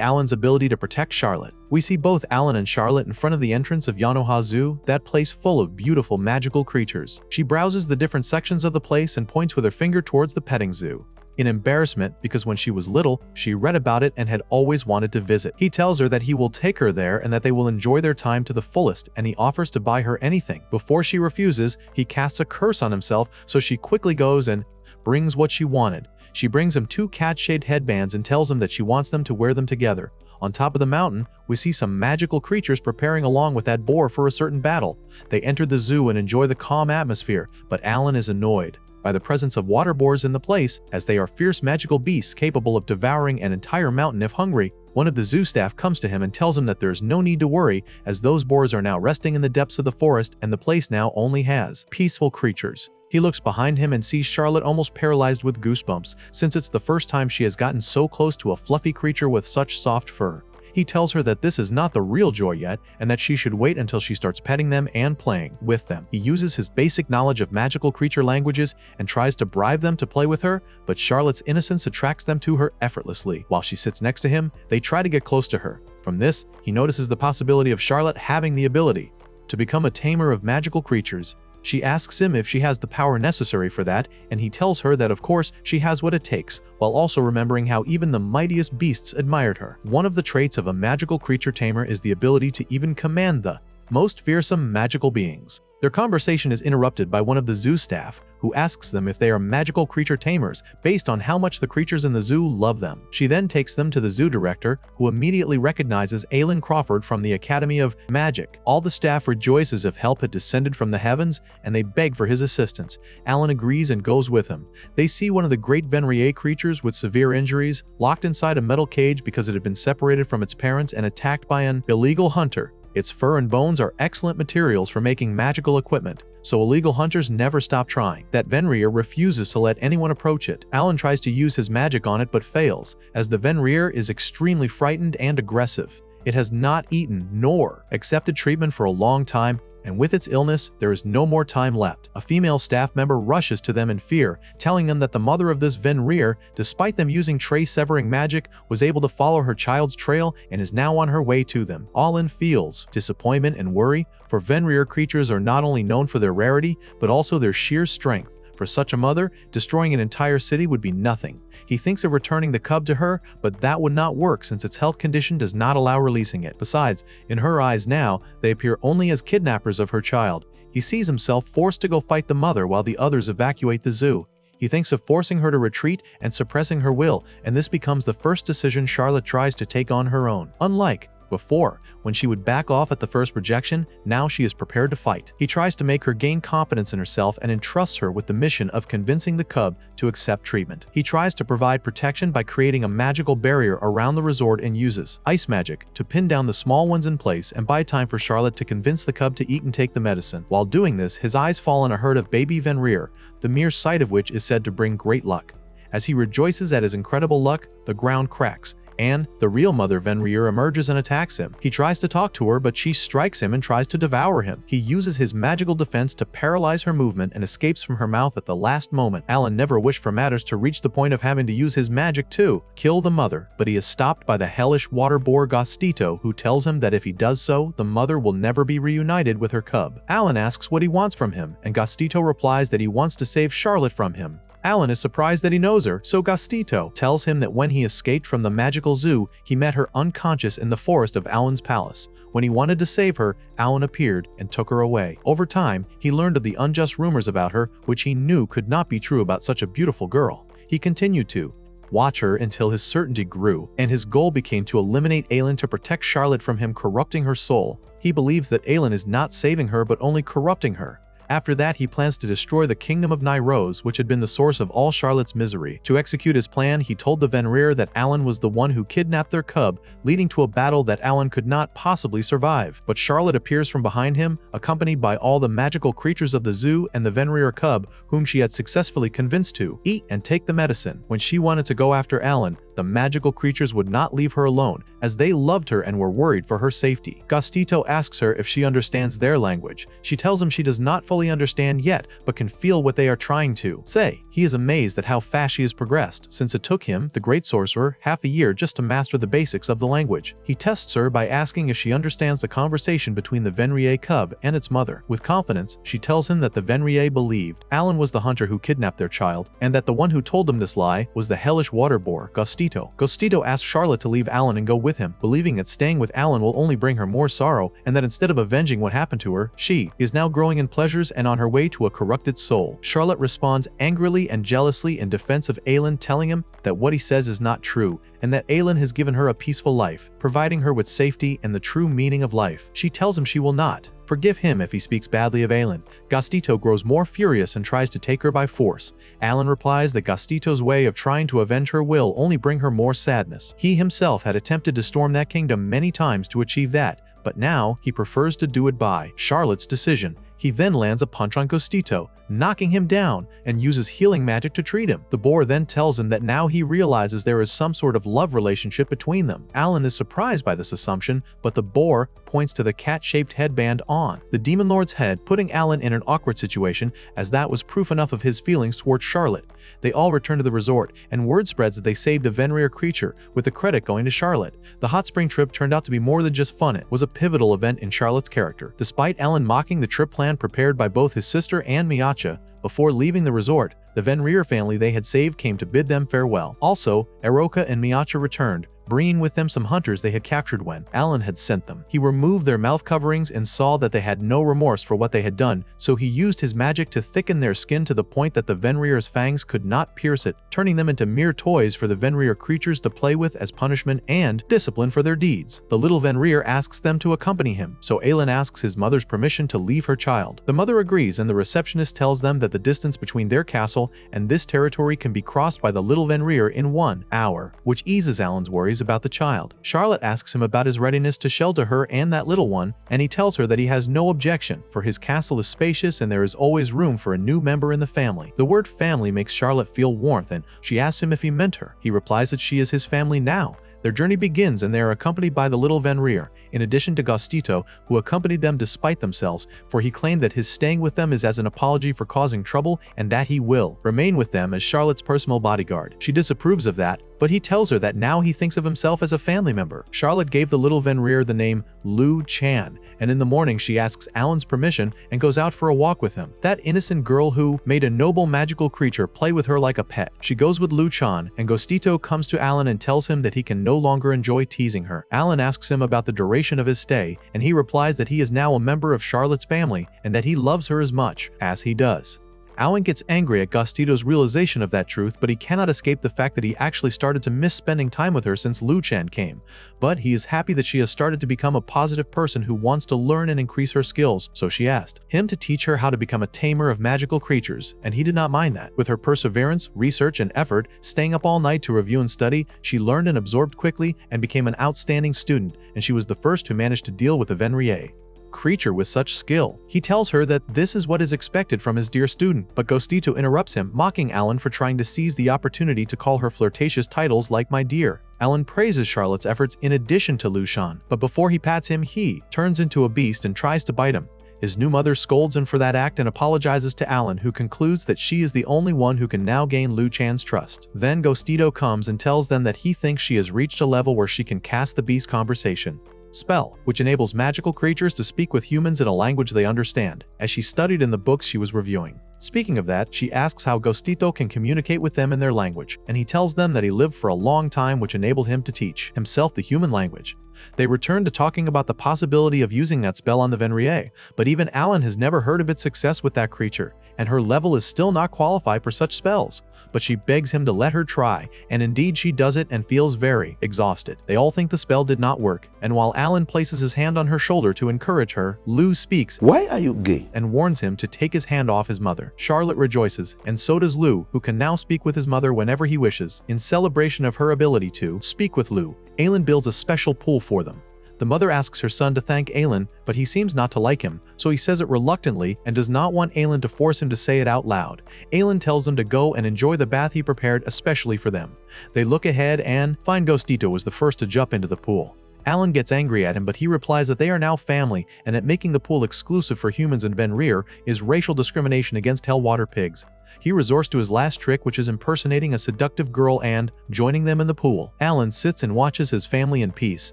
Alan's ability to protect Charlotte. We see both Alan and Charlotte in front of the entrance of Yanoha Zoo, that place full of beautiful magical creatures. She browses the different sections of the place and points with her finger towards the petting zoo. In embarrassment, because when she was little, she read about it and had always wanted to visit. He tells her that he will take her there and that they will enjoy their time to the fullest, and he offers to buy her anything. Before she refuses, he casts a curse on himself, so she quickly goes and brings what she wanted. She brings him 2 cat-shaped headbands and tells him that she wants them to wear them together. On top of the mountain, we see some magical creatures preparing along with that boar for a certain battle. They enter the zoo and enjoy the calm atmosphere, but Alan is annoyed by the presence of water boars in the place, as they are fierce magical beasts capable of devouring an entire mountain if hungry. One of the zoo staff comes to him and tells him that there is no need to worry, as those boars are now resting in the depths of the forest and the place now only has peaceful creatures. He looks behind him and sees Charlotte almost paralyzed with goosebumps, since it's the first time she has gotten so close to a fluffy creature with such soft fur. He tells her that this is not the real joy yet, and that she should wait until she starts petting them and playing with them. He uses his basic knowledge of magical creature languages and tries to bribe them to play with her, but Charlotte's innocence attracts them to her effortlessly. While she sits next to him, they try to get close to her. From this, he notices the possibility of Charlotte having the ability to become a tamer of magical creatures. She asks him if she has the power necessary for that, and he tells her that of course she has what it takes, while also remembering how even the mightiest beasts admired her. One of the traits of a magical creature tamer is the ability to even command the most fearsome magical beings. Their conversation is interrupted by one of the zoo staff, who asks them if they are magical creature tamers based on how much the creatures in the zoo love them. She then takes them to the zoo director, who immediately recognizes Alan Crawford from the Academy of Magic. All the staff rejoice as if help had descended from the heavens, and they beg for his assistance. Alan agrees and goes with him. They see one of the great Venrier creatures with severe injuries, locked inside a metal cage because it had been separated from its parents and attacked by an illegal hunter. Its fur and bones are excellent materials for making magical equipment, so illegal hunters never stop trying. That Venrier refuses to let anyone approach it. Alan tries to use his magic on it but fails, as the Venrier is extremely frightened and aggressive. It has not eaten nor accepted treatment for a long time, and with its illness, there is no more time left. A female staff member rushes to them in fear, telling them that the mother of this Venrir, despite them using tray-severing magic, was able to follow her child's trail and is now on her way to them. Allen feels disappointment and worry, for Venrir creatures are not only known for their rarity, but also their sheer strength. For such a mother, destroying an entire city would be nothing. He thinks of returning the cub to her, but that would not work since its health condition does not allow releasing it. Besides, in her eyes now, they appear only as kidnappers of her child. He sees himself forced to go fight the mother while the others evacuate the zoo. He thinks of forcing her to retreat and suppressing her will, and this becomes the first decision Charlotte tries to take on her own. Unlike before, when she would back off at the first rejection, now she is prepared to fight. He tries to make her gain confidence in herself and entrusts her with the mission of convincing the cub to accept treatment. He tries to provide protection by creating a magical barrier around the resort and uses ice magic to pin down the small ones in place and buy time for Charlotte to convince the cub to eat and take the medicine. While doing this, his eyes fall on a herd of baby Venrir, the mere sight of which is said to bring great luck. As he rejoices at his incredible luck, the ground cracks, and the real mother Venrir emerges and attacks him. He tries to talk to her, but she strikes him and tries to devour him. He uses his magical defense to paralyze her movement and escapes from her mouth at the last moment. Alan never wished for matters to reach the point of having to use his magic to kill the mother, but he is stopped by the hellish water boar Gastito, who tells him that if he does so, the mother will never be reunited with her cub. Alan asks what he wants from him, and Gastito replies that he wants to save Charlotte from him. Alan is surprised that he knows her, so Gastito tells him that when he escaped from the magical zoo, he met her unconscious in the forest of Alan's palace. When he wanted to save her, Alan appeared and took her away. Over time, he learned of the unjust rumors about her, which he knew could not be true about such a beautiful girl. He continued to watch her until his certainty grew, and his goal became to eliminate Alan to protect Charlotte from him corrupting her soul. He believes that Alan is not saving her but only corrupting her. After that, he plans to destroy the kingdom of Nairos, which had been the source of all Charlotte's misery. To execute his plan, he told the Venrir that Alan was the one who kidnapped their cub, leading to a battle that Alan could not possibly survive. But Charlotte appears from behind him, accompanied by all the magical creatures of the zoo and the Venrir cub, whom she had successfully convinced to eat and take the medicine. When she wanted to go after Alan, the magical creatures would not leave her alone, as they loved her and were worried for her safety. Gastito asks her if she understands their language. She tells him she does not fully understand yet, but can feel what they are trying to say. He is amazed at how fast she has progressed, since it took him, the great sorcerer, half a year just to master the basics of the language. He tests her by asking if she understands the conversation between the Venrir cub and its mother. With confidence, she tells him that the Venrir believed Alan was the hunter who kidnapped their child, and that the one who told them this lie was the hellish water boar, Gastito. Gastito asks Charlotte to leave Alan and go with him, believing that staying with Alan will only bring her more sorrow, and that instead of avenging what happened to her, she is now growing in pleasures and on her way to a corrupted soul. Charlotte responds angrily and jealously in defense of Alan, telling him that what he says is not true, and that Alan has given her a peaceful life, providing her with safety and the true meaning of life. She tells him she will not forgive him if he speaks badly of Alan. Gastito grows more furious and tries to take her by force. Alan replies that Gastito's way of trying to avenge her will only bring her more sadness. He himself had attempted to storm that kingdom many times to achieve that, but now he prefers to do it by Charlotte's decision. He then lands a punch on Gastito, knocking him down, and uses healing magic to treat him. The boar then tells him that now he realizes there is some sort of love relationship between them. Alan is surprised by this assumption, but the boar points to the cat-shaped headband on the Demon Lord's head, putting Alan in an awkward situation, as that was proof enough of his feelings towards Charlotte. They all return to the resort, and word spreads that they saved a Venrir creature, with the credit going to Charlotte. The hot spring trip turned out to be more than just fun. It was a pivotal event in Charlotte's character. Despite Alan mocking the trip plan prepared by both his sister and Miacha, before leaving the resort, the Venrir family they had saved came to bid them farewell. Also, Eroka and Miacha returned, bringing with them some hunters they had captured when Alan had sent them. He removed their mouth coverings and saw that they had no remorse for what they had done, so he used his magic to thicken their skin to the point that the Venrir's fangs could not pierce it, turning them into mere toys for the Venrir creatures to play with as punishment and discipline for their deeds. The little Venrir asks them to accompany him, so Alan asks his mother's permission to leave her child. The mother agrees, and the receptionist tells them that the distance between their castle and this territory can be crossed by the little Venrir in 1 hour, which eases Alan's worries about the child. Charlotte asks him about his readiness to shelter her and that little one, and he tells her that he has no objection, for his castle is spacious and there is always room for a new member in the family. The word family makes Charlotte feel warmth, and she asks him if he meant her. He replies that she is his family now. Their journey begins, and they are accompanied by the little Venrir. in addition to Gostito, who accompanied them despite themselves, for he claimed that his staying with them is as an apology for causing trouble and that he will remain with them as Charlotte's personal bodyguard. She disapproves of that, but he tells her that now he thinks of himself as a family member. Charlotte gave the little Venrir the name Lu Chan, and in the morning she asks Alan's permission and goes out for a walk with him. That innocent girl who made a noble magical creature play with her like a pet. She goes with Lu Chan, and Gostito comes to Alan and tells him that he can no longer enjoy teasing her. Alan asks him about the duration of his stay, and he replies that he is now a member of Charlotte's family and that he loves her as much as he does. Alan gets angry at Gostito's realization of that truth, but he cannot escape the fact that he actually started to miss spending time with her since Lu Chan came. But he is happy that she has started to become a positive person who wants to learn and increase her skills, so she asked him to teach her how to become a tamer of magical creatures, and he did not mind that. With her perseverance, research, and effort, staying up all night to review and study, she learned and absorbed quickly and became an outstanding student, and she was the first who managed to deal with the Venrir creature with such skill. He tells her that this is what is expected from his dear student, but Gostito interrupts him, mocking Alan for trying to seize the opportunity to call her flirtatious titles like my dear. Alan praises Charlotte's efforts in addition to Lu Chan, but before he pats him, he turns into a beast and tries to bite him. His new mother scolds him for that act and apologizes to Alan, who concludes that she is the only one who can now gain Lu Chan's trust. Then Gostito comes and tells them that he thinks she has reached a level where she can cast the beast conversation spell, which enables magical creatures to speak with humans in a language they understand, as she studied in the books she was reviewing. Speaking of that, she asks how Gostito can communicate with them in their language, and he tells them that he lived for a long time, which enabled him to teach himself the human language. They return to talking about the possibility of using that spell on the Venrir, but even Alan has never heard of its success with that creature, and her level is still not qualified for such spells. But she begs him to let her try, and indeed she does it and feels very exhausted. They all think the spell did not work, and while Alan places his hand on her shoulder to encourage her, Lu speaks, "Why are you gay?" and warns him to take his hand off his mother. Charlotte rejoices, and so does Lu, who can now speak with his mother whenever he wishes. In celebration of her ability to speak with Lu, Alan builds a special pool for them. The mother asks her son to thank Alan, but he seems not to like him, so he says it reluctantly and does not want Alan to force him to say it out loud. Alan tells them to go and enjoy the bath he prepared especially for them. They look ahead and find Gostito was the first to jump into the pool. Alan gets angry at him, but he replies that they are now family and that making the pool exclusive for humans and Venrir is racial discrimination against Hellwater pigs. He resorts to his last trick, which is impersonating a seductive girl and joining them in the pool. Alan sits and watches his family in peace,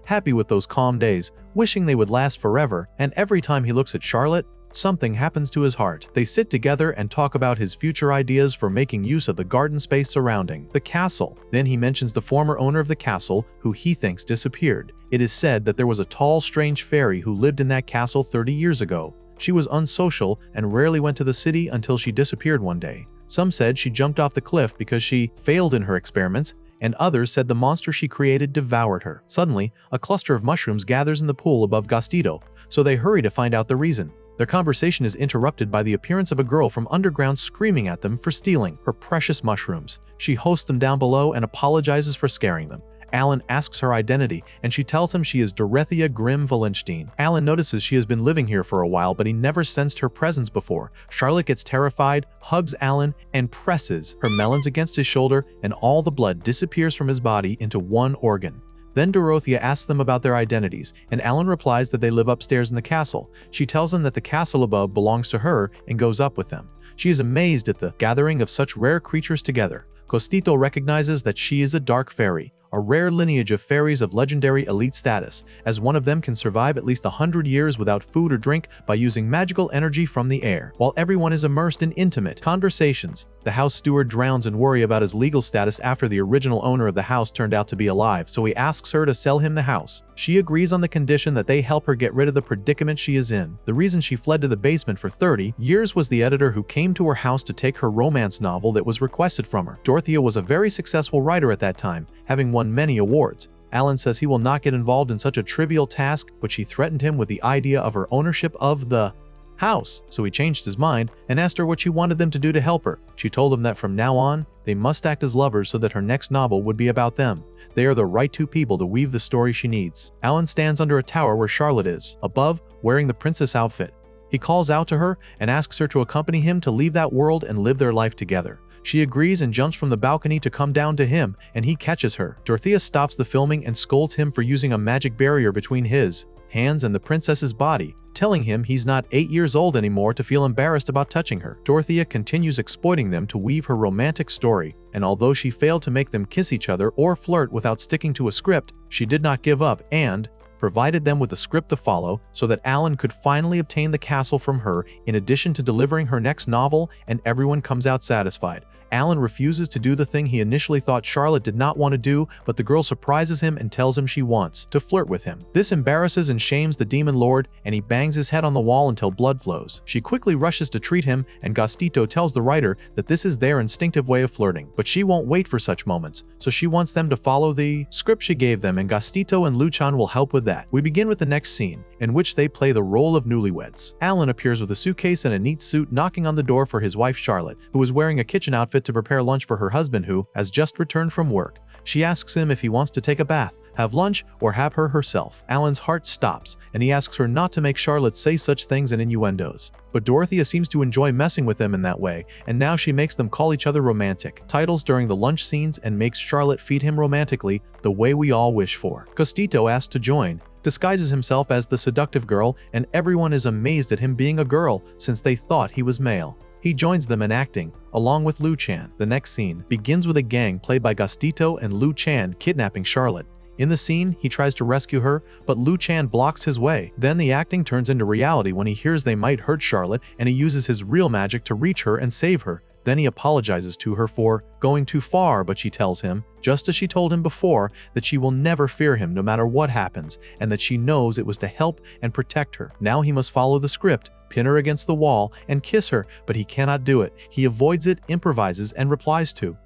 happy with those calm days, wishing they would last forever, and every time he looks at Charlotte, something happens to his heart. They sit together and talk about his future ideas for making use of the garden space surrounding the castle. Then he mentions the former owner of the castle, who he thinks disappeared. It is said that there was a tall, strange fairy who lived in that castle 30 years ago. She was unsocial and rarely went to the city until she disappeared one day. Some said she jumped off the cliff because she failed in her experiments, and others said the monster she created devoured her. Suddenly, a cluster of mushrooms gathers in the pool above Gostito, so they hurry to find out the reason. Their conversation is interrupted by the appearance of a girl from underground screaming at them for stealing her precious mushrooms. She hosts them down below and apologizes for scaring them. Alan asks her identity, and she tells him she is Dorothea Grimm Wallenstein. Alan notices she has been living here for a while, but he never sensed her presence before. Charlotte gets terrified, hugs Alan, and presses her melons against his shoulder, and all the blood disappears from his body into one organ. Then Dorothea asks them about their identities, and Alan replies that they live upstairs in the castle. She tells him that the castle above belongs to her and goes up with them. She is amazed at the gathering of such rare creatures together. Gostito recognizes that she is a dark fairy, a rare lineage of fairies of legendary elite status, as one of them can survive at least 100 years without food or drink by using magical energy from the air. While everyone is immersed in intimate conversations, the house steward drowns in worry about his legal status after the original owner of the house turned out to be alive, so he asks her to sell him the house. She agrees on the condition that they help her get rid of the predicament she is in. The reason she fled to the basement for 30 years was the editor who came to her house to take her romance novel that was requested from her. Dorothea was a very successful writer at that time, having won many awards. Alan says he will not get involved in such a trivial task, but she threatened him with the idea of her ownership of the house, so he changed his mind and asked her what she wanted them to do to help her. She told him that from now on, they must act as lovers so that her next novel would be about them. They are the right two people to weave the story she needs. Alan stands under a tower where Charlotte is, above, wearing the princess outfit. He calls out to her and asks her to accompany him to leave that world and live their life together. She agrees and jumps from the balcony to come down to him, and he catches her. Dorothea stops the filming and scolds him for using a magic barrier between his hands and the princess's body, telling him he's not 8 years old anymore to feel embarrassed about touching her. Dorothea continues exploiting them to weave her romantic story, and although she failed to make them kiss each other or flirt without sticking to a script, she did not give up and provided them with a script to follow so that Alan could finally obtain the castle from her in addition to delivering her next novel, and everyone comes out satisfied. Alan refuses to do the thing he initially thought Charlotte did not want to do, but the girl surprises him and tells him she wants to flirt with him. This embarrasses and shames the demon lord, and he bangs his head on the wall until blood flows. She quickly rushes to treat him, and Gastito tells the writer that this is their instinctive way of flirting, but she won't wait for such moments, so she wants them to follow the script she gave them, and Gastito and Luchan will help with that. We begin with the next scene, in which they play the role of newlyweds. Alan appears with a suitcase and a neat suit, knocking on the door for his wife Charlotte, who is wearing a kitchen outfit to prepare lunch for her husband who has just returned from work. She asks him if he wants to take a bath, have lunch, or have her herself. Alan's heart stops, and he asks her not to make Charlotte say such things and innuendos. But Dorothea seems to enjoy messing with them in that way, and now she makes them call each other romantic titles during the lunch scenes and makes Charlotte feed him romantically the way we all wish for. Costito asks to join, disguises himself as the seductive girl, and everyone is amazed at him being a girl since they thought he was male. He joins them in acting, along with Lu Chan. The next scene begins with a gang played by Gastito and Lu Chan kidnapping Charlotte. In the scene, he tries to rescue her, but Lu Chan blocks his way. Then the acting turns into reality when he hears they might hurt Charlotte, and he uses his real magic to reach her and save her. Then he apologizes to her for going too far, but she tells him, just as she told him before, that she will never fear him no matter what happens, and that she knows it was to help and protect her. Now he must follow the script, pin her against the wall, and kiss her, but he cannot do it. He avoids it, improvises, and replies to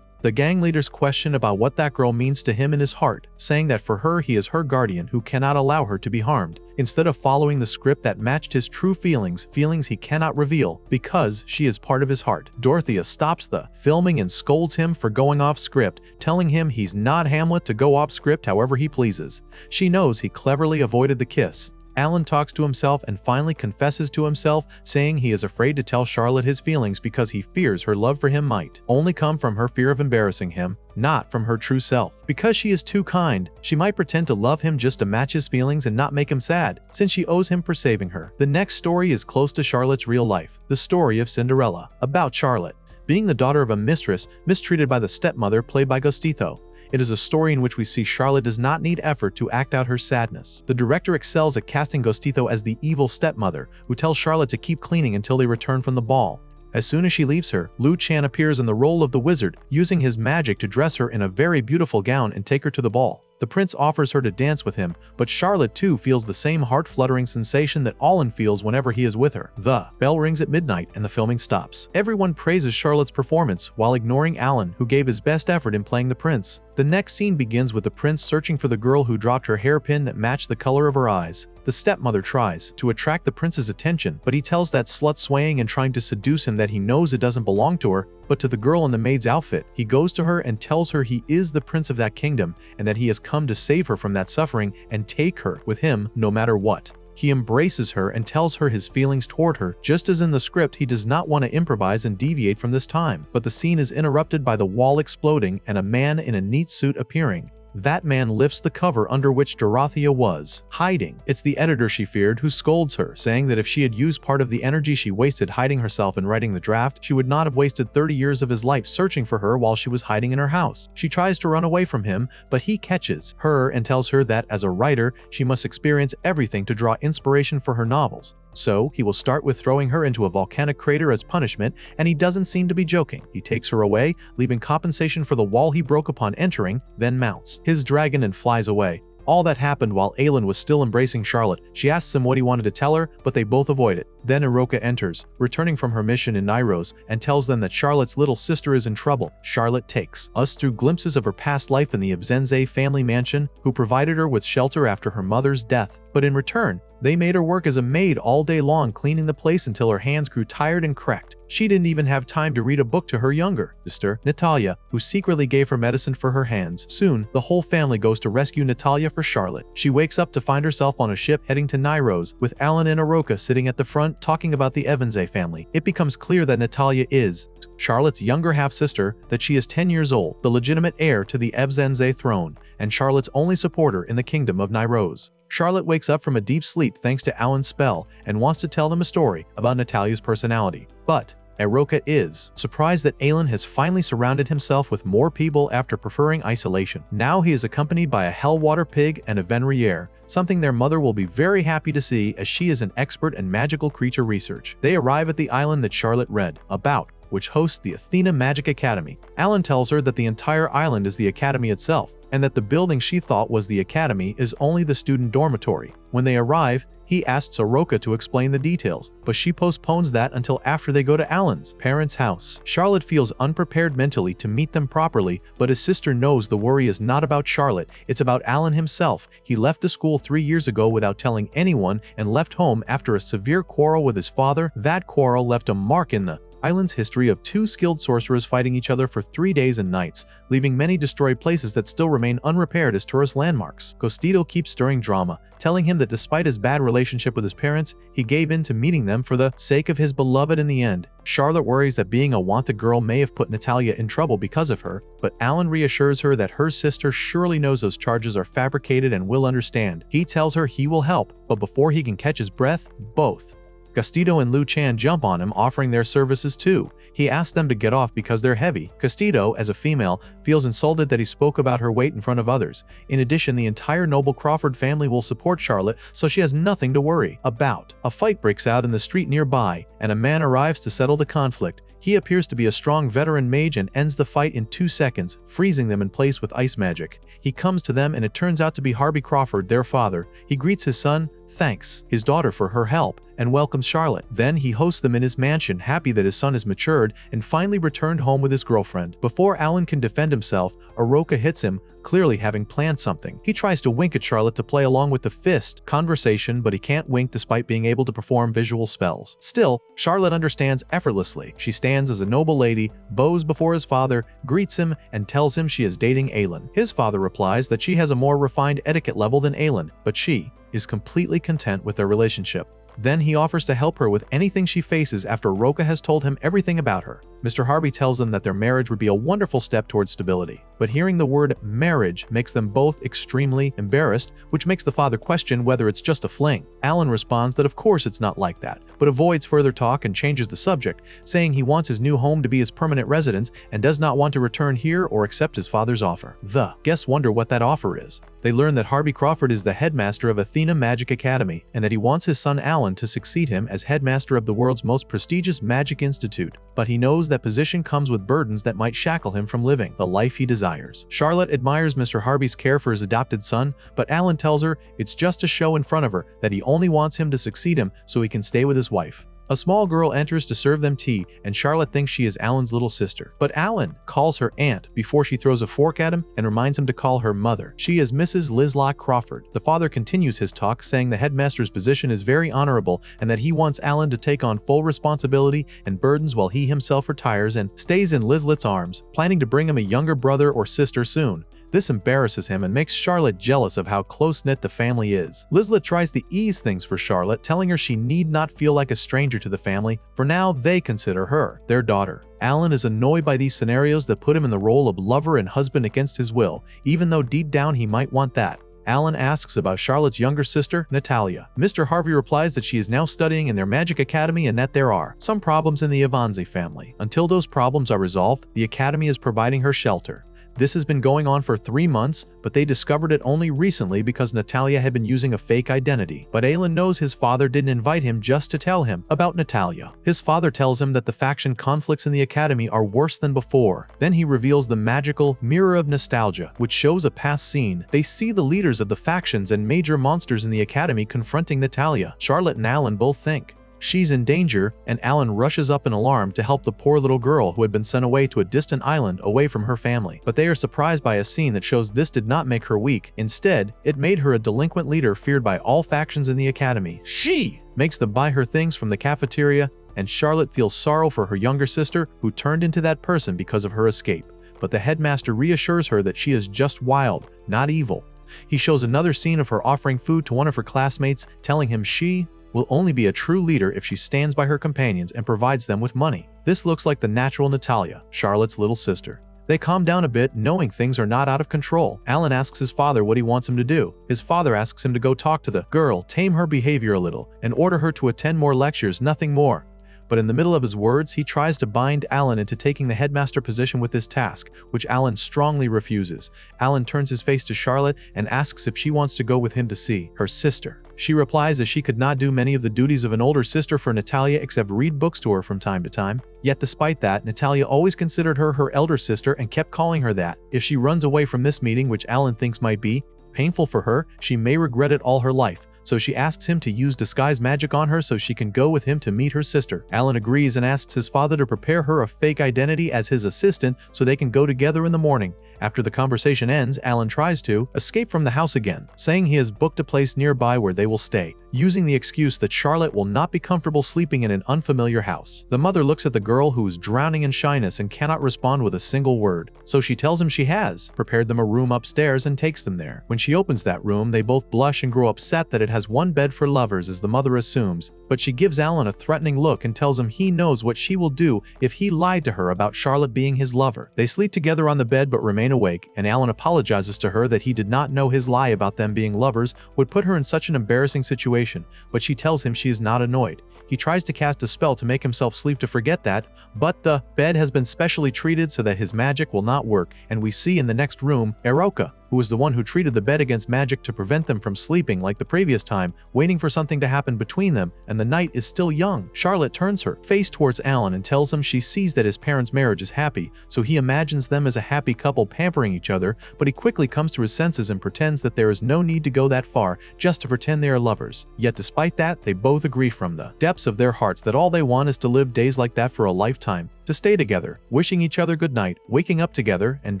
the gang leader's question about what that girl means to him in his heart, saying that for her he is her guardian who cannot allow her to be harmed. Instead of following the script that matched his true feelings he cannot reveal because she is part of his heart, Dorothea stops the filming and scolds him for going off script, telling him he's not Hamlet to go off script however he pleases. She knows he cleverly avoided the kiss. Alan talks to himself and finally confesses to himself, saying he is afraid to tell Charlotte his feelings because he fears her love for him might only come from her fear of embarrassing him, not from her true self. Because she is too kind, she might pretend to love him just to match his feelings and not make him sad, since she owes him for saving her. The next story is close to Charlotte's real life, the story of Cinderella, about Charlotte being the daughter of a mistress mistreated by the stepmother played by Gustito. It is a story in which we see Charlotte does not need effort to act out her sadness. The director excels at casting Gustito as the evil stepmother, who tells Charlotte to keep cleaning until they return from the ball. As soon as she leaves her, Lu Chan appears in the role of the wizard, using his magic to dress her in a very beautiful gown and take her to the ball. The prince offers her to dance with him, but Charlotte too feels the same heart-fluttering sensation that Alan feels whenever he is with her. The bell rings at midnight and the filming stops. Everyone praises Charlotte's performance while ignoring Alan, who gave his best effort in playing the prince. The next scene begins with the prince searching for the girl who dropped her hairpin that matched the color of her eyes. The stepmother tries to attract the prince's attention, but he tells that slut swaying and trying to seduce him that he knows it doesn't belong to her, but to the girl in the maid's outfit. He goes to her and tells her he is the prince of that kingdom and that he has come to save her from that suffering and take her with him no matter what. He embraces her and tells her his feelings toward her. Just as in the script, he does not want to improvise and deviate from this time, but the scene is interrupted by the wall exploding and a man in a neat suit appearing. That man lifts the cover under which Dorothea was hiding. It's the editor she feared who scolds her, saying that if she had used part of the energy she wasted hiding herself and writing the draft, she would not have wasted 30 years of his life searching for her while she was hiding in her house. She tries to run away from him, but he catches her and tells her that as a writer, she must experience everything to draw inspiration for her novels. So, he will start with throwing her into a volcanic crater as punishment, and he doesn't seem to be joking. He takes her away, leaving compensation for the wall he broke upon entering, then mounts his dragon and flies away. All that happened while Alan was still embracing Charlotte. She asks him what he wanted to tell her, but they both avoid it. Then Iroka enters, returning from her mission in Nairos, and tells them that Charlotte's little sister is in trouble. Charlotte takes us through glimpses of her past life in the Ibzenze family mansion, who provided her with shelter after her mother's death. But in return, they made her work as a maid all day long, cleaning the place until her hands grew tired and cracked. She didn't even have time to read a book to her younger sister, Natalia, who secretly gave her medicine for her hands. Soon, the whole family goes to rescue Natalia for Charlotte. She wakes up to find herself on a ship heading to Nairos, with Alan and Iroka sitting at the front talking about the Evanze family. It becomes clear that Natalia is Charlotte's younger half-sister, that she is 10 years old, the legitimate heir to the Evanze throne, and Charlotte's only supporter in the kingdom of Nairos. Charlotte wakes up from a deep sleep thanks to Alan's spell and wants to tell them a story about Natalia's personality. But Iroka is surprised that Alan has finally surrounded himself with more people after preferring isolation. Now he is accompanied by a Hellwater Pig and a Venriere, something their mother will be very happy to see as she is an expert in magical creature research. They arrive at the island that Charlotte read about, which hosts the Athena Magic Academy. Alan tells her that the entire island is the academy itself, and that the building she thought was the academy is only the student dormitory. When they arrive, he asks Iroka to explain the details, but she postpones that until after they go to Alan's parents' house. Charlotte feels unprepared mentally to meet them properly, but his sister knows the worry is not about Charlotte, it's about Alan himself. He left the school 3 years ago without telling anyone and left home after a severe quarrel with his father. That quarrel left a mark in the island's history of 2 skilled sorcerers fighting each other for 3 days and nights, leaving many destroyed places that still remain unrepaired as tourist landmarks. Gostito keeps stirring drama, telling him that despite his bad relationship with his parents, he gave in to meeting them for the sake of his beloved in the end. Charlotte worries that being a wanted girl may have put Natalia in trouble because of her, but Alan reassures her that her sister surely knows those charges are fabricated and will understand. He tells her he will help, but before he can catch his breath, both Gostito and Lu Chan jump on him, offering their services too. He asks them to get off because they're heavy. Gostito, as a female, feels insulted that he spoke about her weight in front of others. In addition, the entire Noble Crawford family will support Charlotte, so she has nothing to worry about. A fight breaks out in the street nearby, and a man arrives to settle the conflict. He appears to be a strong veteran mage and ends the fight in 2 seconds, freezing them in place with ice magic. He comes to them and it turns out to be Harvey Crawford, their father. He greets his son, thanks his daughter for her help, and welcomes Charlotte. Then he hosts them in his mansion, happy that his son has matured and finally returned home with his girlfriend. Before Alan can defend himself, Iroka hits him, clearly having planned something. He tries to wink at Charlotte to play along with the fist conversation, but he can't wink despite being able to perform visual spells. Still, Charlotte understands effortlessly. She stands as a noble lady, bows before his father, greets him, and tells him she is dating Alan. His father replies that she has a more refined etiquette level than Alan, but she is completely content with their relationship. Then he offers to help her with anything she faces after Iroka has told him everything about her. Mr. Harvey tells them that their marriage would be a wonderful step towards stability. But hearing the word marriage makes them both extremely embarrassed, which makes the father question whether it's just a fling. Alan responds that of course it's not like that, but avoids further talk and changes the subject, saying he wants his new home to be his permanent residence and does not want to return here or accept his father's offer. The guests wonder what that offer is. They learn that Harvey Crawford is the headmaster of Athena Magic Academy and that he wants his son Alan to succeed him as headmaster of the world's most prestigious magic institute. But he knows that position comes with burdens that might shackle him from living the life he desires. Charlotte admires Mr. Harvey's care for his adopted son, but Alan tells her it's just a show in front of her, that he only wants him to succeed him so he can stay with his wife. A small girl enters to serve them tea, and Charlotte thinks she is Alan's little sister. But Alan calls her aunt before she throws a fork at him and reminds him to call her mother. She is Mrs. Lizlock Crawford. The father continues his talk, saying the headmaster's position is very honorable and that he wants Alan to take on full responsibility and burdens while he himself retires and stays in Lizlet's arms, planning to bring him a younger brother or sister soon. This embarrasses him and makes Charlotte jealous of how close-knit the family is. Lizlet tries to ease things for Charlotte, telling her she need not feel like a stranger to the family, for now they consider her their daughter. Alan is annoyed by these scenarios that put him in the role of lover and husband against his will, even though deep down he might want that. Alan asks about Charlotte's younger sister, Natalia. Mr. Harvey replies that she is now studying in their magic academy and that there are some problems in the Avanzi family. Until those problems are resolved, the academy is providing her shelter. This has been going on for 3 months, but they discovered it only recently because Natalia had been using a fake identity. But Alan knows his father didn't invite him just to tell him about Natalia. His father tells him that the faction conflicts in the academy are worse than before. Then he reveals the magical Mirror of Nostalgia, which shows a past scene. They see the leaders of the factions and major monsters in the academy confronting Natalia. Charlotte and Alan both think she's in danger, and Alan rushes up in alarm to help the poor little girl who had been sent away to a distant island away from her family. But they are surprised by a scene that shows this did not make her weak. Instead, it made her a delinquent leader feared by all factions in the academy. She makes them buy her things from the cafeteria, and Charlotte feels sorrow for her younger sister who turned into that person because of her escape. But the headmaster reassures her that she is just wild, not evil. He shows another scene of her offering food to one of her classmates, telling him she will only be a true leader if she stands by her companions and provides them with money. This looks like the natural Natalia, Charlotte's little sister. They calm down a bit, knowing things are not out of control. Alan asks his father what he wants him to do. His father asks him to go talk to the girl, tame her behavior a little, and order her to attend more lectures, nothing more. But in the middle of his words, he tries to bind Alan into taking the headmaster position with this task, which Alan strongly refuses. Alan turns his face to Charlotte and asks if she wants to go with him to see her sister. She replies that she could not do many of the duties of an older sister for Natalia except read books to her from time to time. Yet despite that, Natalia always considered her her elder sister and kept calling her that. If she runs away from this meeting, which Alan thinks might be painful for her, she may regret it all her life. So she asks him to use disguise magic on her so she can go with him to meet her sister. Alan agrees and asks his father to prepare her a fake identity as his assistant so they can go together in the morning. After the conversation ends, Alan tries to escape from the house again, saying he has booked a place nearby where they will stay, using the excuse that Charlotte will not be comfortable sleeping in an unfamiliar house. The mother looks at the girl who is drowning in shyness and cannot respond with a single word, so she tells him she has prepared them a room upstairs and takes them there. When she opens that room, they both blush and grow upset that it has one bed for lovers, as the mother assumes, but she gives Alan a threatening look and tells him he knows what she will do if he lied to her about Charlotte being his lover. They sleep together on the bed but remain awake, and Alan apologizes to her that he did not know his lie about them being lovers would put her in such an embarrassing situation, but she tells him she is not annoyed. He tries to cast a spell to make himself sleep to forget that, but the bed has been specially treated so that his magic will not work, and we see in the next room Eroka, who is the one who treated the bed against magic to prevent them from sleeping like the previous time, waiting for something to happen between them, and the night is still young. Charlotte turns her face towards Alan and tells him she sees that his parents' marriage is happy, so he imagines them as a happy couple pampering each other, but he quickly comes to his senses and pretends that there is no need to go that far just to pretend they are lovers. Yet despite that, they both agree from the depths of their hearts that all they want is to live days like that for a lifetime, to stay together, wishing each other good night, waking up together, and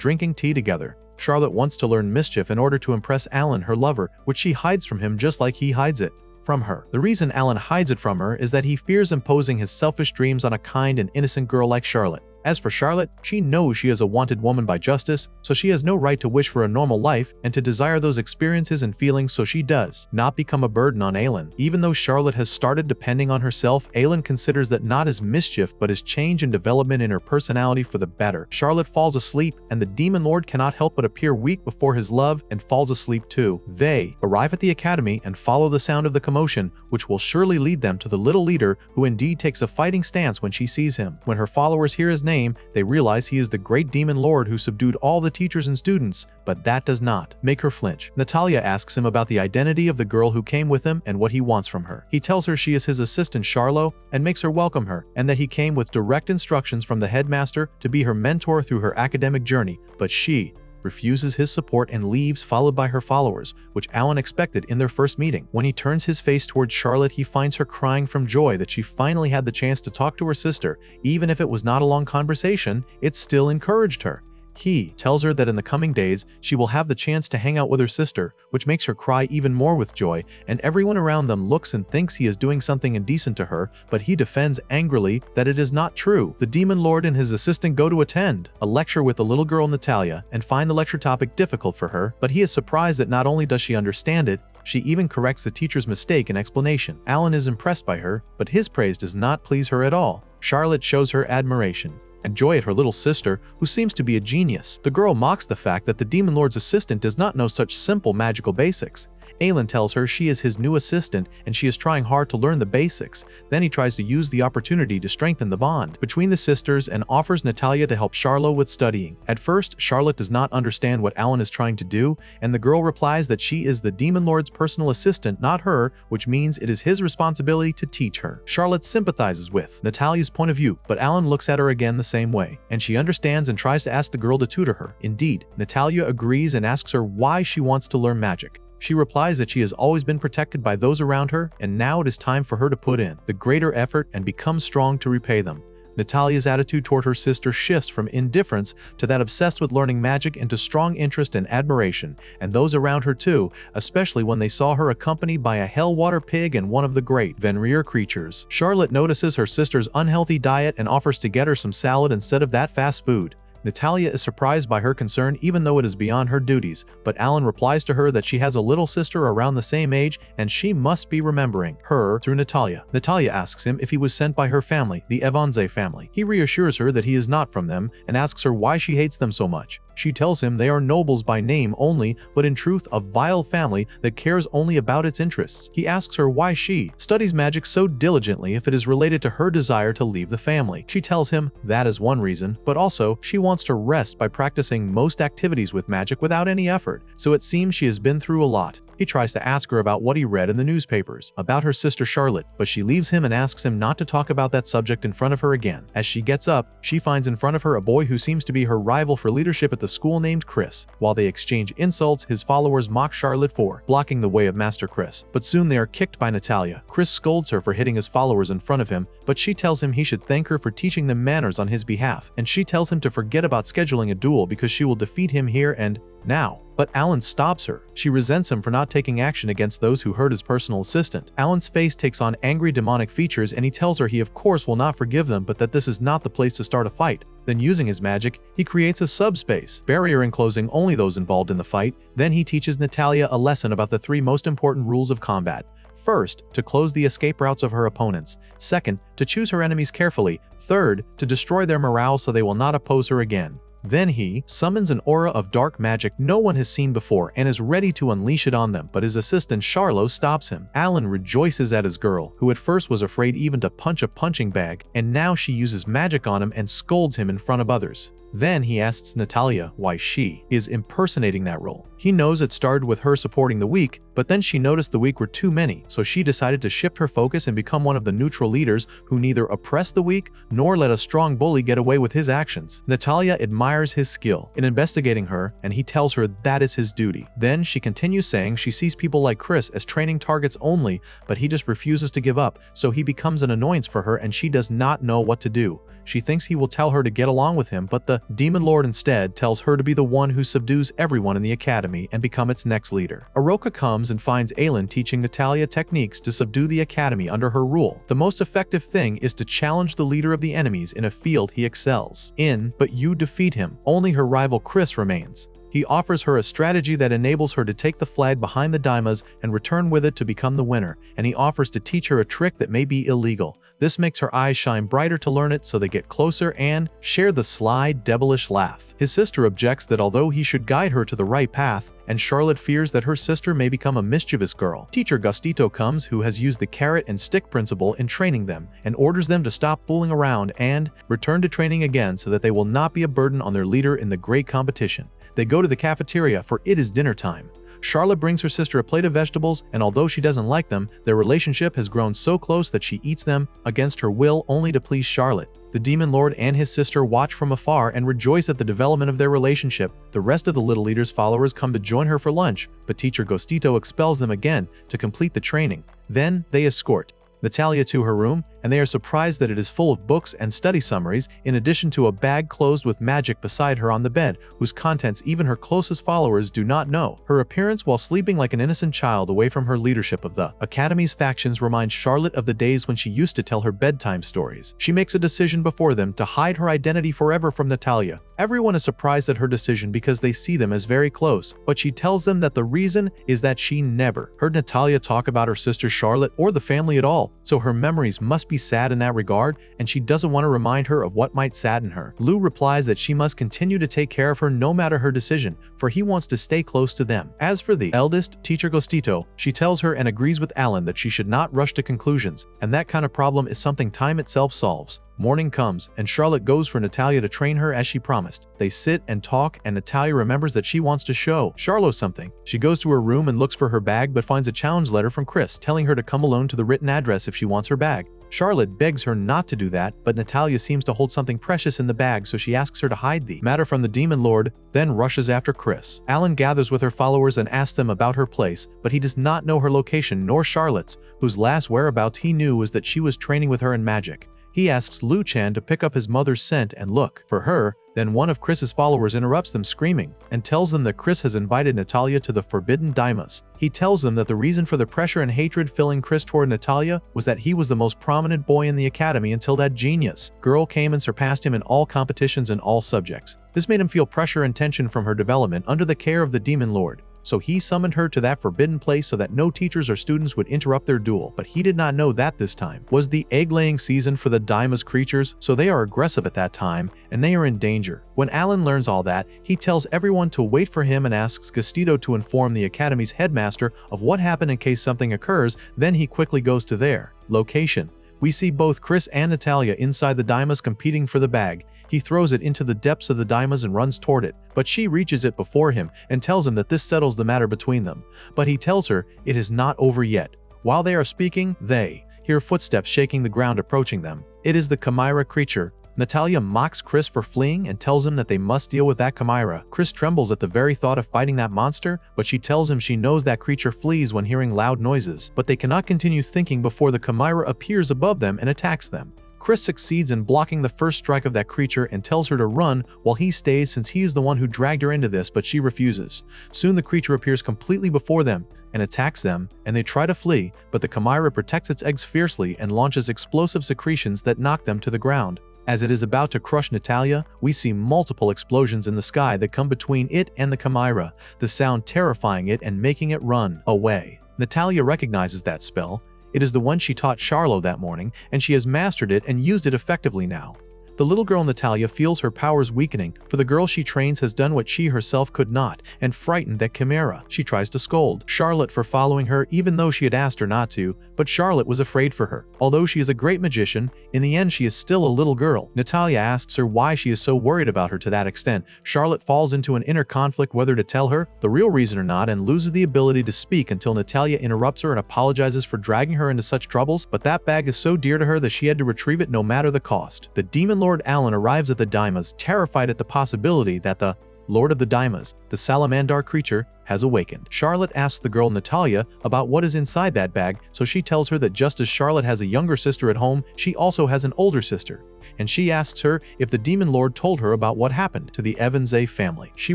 drinking tea together. Charlotte wants to learn mischief in order to impress Alan, her lover, which she hides from him just like he hides it from her. The reason Alan hides it from her is that he fears imposing his selfish dreams on a kind and innocent girl like Charlotte. As for Charlotte, she knows she is a wanted woman by justice, so she has no right to wish for a normal life and to desire those experiences and feelings, so she does not become a burden on Alan. Even though Charlotte has started depending on herself, Alan considers that not as mischief but as change and development in her personality for the better. Charlotte falls asleep, and the Demon Lord cannot help but appear weak before his love and falls asleep too. They arrive at the academy and follow the sound of the commotion, which will surely lead them to the little leader, who indeed takes a fighting stance when she sees him. When her followers hear his name, they realize he is the great demon lord who subdued all the teachers and students, but that does not make her flinch. Natalia asks him about the identity of the girl who came with him and what he wants from her. He tells her she is his assistant Charlo and makes her welcome her, and that he came with direct instructions from the headmaster to be her mentor through her academic journey, but she refuses his support and leaves, followed by her followers, which Alan expected in their first meeting. When he turns his face towards Charlotte, he finds her crying from joy that she finally had the chance to talk to her sister. Even if it was not a long conversation, it still encouraged her. He tells her that in the coming days, she will have the chance to hang out with her sister, which makes her cry even more with joy, and everyone around them looks and thinks he is doing something indecent to her, but he defends angrily that it is not true. The Demon Lord and his assistant go to attend a lecture with the little girl Natalia and find the lecture topic difficult for her, but he is surprised that not only does she understand it, she even corrects the teacher's mistake in explanation. Alan is impressed by her, but his praise does not please her at all. Charlotte shows her admiration and joy at her little sister, who seems to be a genius. The girl mocks the fact that the Demon Lord's assistant does not know such simple magical basics. Alan tells her she is his new assistant and she is trying hard to learn the basics. Then he tries to use the opportunity to strengthen the bond between the sisters and offers Natalia to help Charlotte with studying. At first, Charlotte does not understand what Alan is trying to do, and the girl replies that she is the Demon Lord's personal assistant, not her, which means it is his responsibility to teach her. Charlotte sympathizes with Natalia's point of view, but Alan looks at her again the same way, and she understands and tries to ask the girl to tutor her. Indeed, Natalia agrees and asks her why she wants to learn magic. She replies that she has always been protected by those around her, and now it is time for her to put in the greater effort and become strong to repay them. Natalia's attitude toward her sister shifts from indifference to that obsessed with learning magic into strong interest and admiration, and those around her too, especially when they saw her accompanied by a hellwater pig and one of the great Venrir creatures. Charlotte notices her sister's unhealthy diet and offers to get her some salad instead of that fast food. Natalia is surprised by her concern even though it is beyond her duties, but Alan replies to her that she has a little sister around the same age and she must be remembering her through Natalia. Natalia asks him if he was sent by her family, the Evanze family. He reassures her that he is not from them and asks her why she hates them so much. She tells him they are nobles by name only, but in truth a vile family that cares only about its interests. He asks her why she studies magic so diligently if it is related to her desire to leave the family. She tells him that is one reason, but also she wants to rest by practicing most activities with magic without any effort, so it seems she has been through a lot. He tries to ask her about what he read in the newspapers about her sister Charlotte, but she leaves him and asks him not to talk about that subject in front of her again. As she gets up, she finds in front of her a boy who seems to be her rival for leadership at the school named Chris. While they exchange insults, his followers mock Charlotte for blocking the way of Master Chris, but soon they are kicked by Natalia. Chris scolds her for hitting his followers in front of him, but she tells him he should thank her for teaching them manners on his behalf, and she tells him to forget about scheduling a duel because she will defeat him here and now. But Alan stops her. She resents him for not taking action against those who hurt his personal assistant. Alan's face takes on angry demonic features and he tells her he of course will not forgive them, but that this is not the place to start a fight. Then using his magic, he creates a subspace barrier enclosing only those involved in the fight. Then he teaches Natalia a lesson about the 3 most important rules of combat. First, to close the escape routes of her opponents. Second, to choose her enemies carefully. Third, to destroy their morale so they will not oppose her again. Then he summons an aura of dark magic no one has seen before and is ready to unleash it on them, but his assistant Charlo stops him. Alan rejoices at his girl, who at first was afraid even to punch a punching bag, and now she uses magic on him and scolds him in front of others. Then he asks Natalia why she is impersonating that role. He knows it started with her supporting the weak, but then she noticed the weak were too many, so she decided to shift her focus and become one of the neutral leaders who neither oppress the weak nor let a strong bully get away with his actions. Natalia admires his skill in investigating her, and he tells her that is his duty. Then she continues saying she sees people like Chris as training targets only, but he just refuses to give up, so he becomes an annoyance for her and she does not know what to do. She thinks he will tell her to get along with him, but the Demon Lord instead tells her to be the one who subdues everyone in the academy and become its next leader. Aroka comes and finds Alan teaching Natalia techniques to subdue the academy under her rule. The most effective thing is to challenge the leader of the enemies in a field he excels in, but you defeat him. Only her rival Chris remains. He offers her a strategy that enables her to take the flag behind the daimas and return with it to become the winner, and he offers to teach her a trick that may be illegal. This makes her eyes shine brighter to learn it, so they get closer and share the sly, devilish laugh. His sister objects that although he should guide her to the right path, and Charlotte fears that her sister may become a mischievous girl. Teacher Gustito comes, who has used the carrot and stick principle in training them, and orders them to stop fooling around and return to training again so that they will not be a burden on their leader in the great competition. They go to the cafeteria, for it is dinner time. Charlotte brings her sister a plate of vegetables, and although she doesn't like them, their relationship has grown so close that she eats them against her will only to please Charlotte. The Demon Lord and his sister watch from afar and rejoice at the development of their relationship. The rest of the little leader's followers come to join her for lunch, but teacher Gostito expels them again to complete the training. Then they escort Natalia to her room, and they are surprised that it is full of books and study summaries, in addition to a bag closed with magic beside her on the bed, whose contents even her closest followers do not know. Her appearance while sleeping like an innocent child away from her leadership of the Academy's factions reminds Charlotte of the days when she used to tell her bedtime stories. She makes a decision before them to hide her identity forever from Natalia. Everyone is surprised at her decision because they see them as very close, but she tells them that the reason is that she never heard Natalia talk about her sister Charlotte or the family at all, so her memories must be sad in that regard, and she doesn't want to remind her of what might sadden her. Lou replies that she must continue to take care of her no matter her decision, for he wants to stay close to them. As for the eldest, teacher Gostito, she tells her and agrees with Alan that she should not rush to conclusions, and that kind of problem is something time itself solves. Morning comes, and Charlotte goes for Natalia to train her as she promised. They sit and talk, and Natalia remembers that she wants to show Charlotte something. She goes to her room and looks for her bag, but finds a challenge letter from Chris telling her to come alone to the written address if she wants her bag. Charlotte begs her not to do that, but Natalia seems to hold something precious in the bag, so she asks her to hide the matter from the Demon Lord, then rushes after Chris. Alan gathers with her followers and asks them about her place, but he does not know her location nor Charlotte's, whose last whereabouts he knew was that she was training with her in magic. He asks Lu-chan to pick up his mother's scent and look for her. Then one of Chris's followers interrupts them screaming and tells them that Chris has invited Natalia to the forbidden daimas. He tells them that the reason for the pressure and hatred filling Chris toward Natalia was that he was the most prominent boy in the academy until that genius girl came and surpassed him in all competitions and all subjects. This made him feel pressure and tension from her development under the care of the Demon Lord. So he summoned her to that forbidden place so that no teachers or students would interrupt their duel. But he did not know that this time was the egg-laying season for the Daima's creatures, so they are aggressive at that time, and they are in danger. When Alan learns all that, he tells everyone to wait for him and asks Gastito to inform the academy's headmaster of what happened in case something occurs. Then he quickly goes to their location. We see both Chris and Natalia inside the Daimas competing for the bag. He throws it into the depths of the Daimas and runs toward it, but she reaches it before him and tells him that this settles the matter between them. But he tells her it is not over yet. While they are speaking, they hear footsteps shaking the ground approaching them. It is the chimera creature. Natalia mocks Chris for fleeing and tells him that they must deal with that chimera. Chris trembles at the very thought of fighting that monster, but she tells him she knows that creature flees when hearing loud noises, but they cannot continue thinking before the chimera appears above them and attacks them. Chris succeeds in blocking the first strike of that creature and tells her to run while he stays since he is the one who dragged her into this, but she refuses. Soon the creature appears completely before them and attacks them, and they try to flee, but the chimera protects its eggs fiercely and launches explosive secretions that knock them to the ground. As it is about to crush Natalia, we see multiple explosions in the sky that come between it and the chimera, the sound terrifying it and making it run away. Natalia recognizes that spell. It is the one she taught Charlo that morning, and she has mastered it and used it effectively now. The little girl Natalia feels her powers weakening, for the girl she trains has done what she herself could not, and frightened that chimera. She tries to scold Charlotte for following her even though she had asked her not to, but Charlotte was afraid for her. Although she is a great magician, in the end she is still a little girl. Natalia asks her why she is so worried about her to that extent. Charlotte falls into an inner conflict whether to tell her the real reason or not and loses the ability to speak until Natalia interrupts her and apologizes for dragging her into such troubles, but that bag is so dear to her that she had to retrieve it no matter the cost. The Demon Lord Alan arrives at the Daimas, terrified at the possibility that the Lord of the Daimas, the salamander creature, has awakened. Charlotte asks the girl Natalia about what is inside that bag, so she tells her that just as Charlotte has a younger sister at home, she also has an older sister. And she asks her if the Demon Lord told her about what happened to the Evansay family. She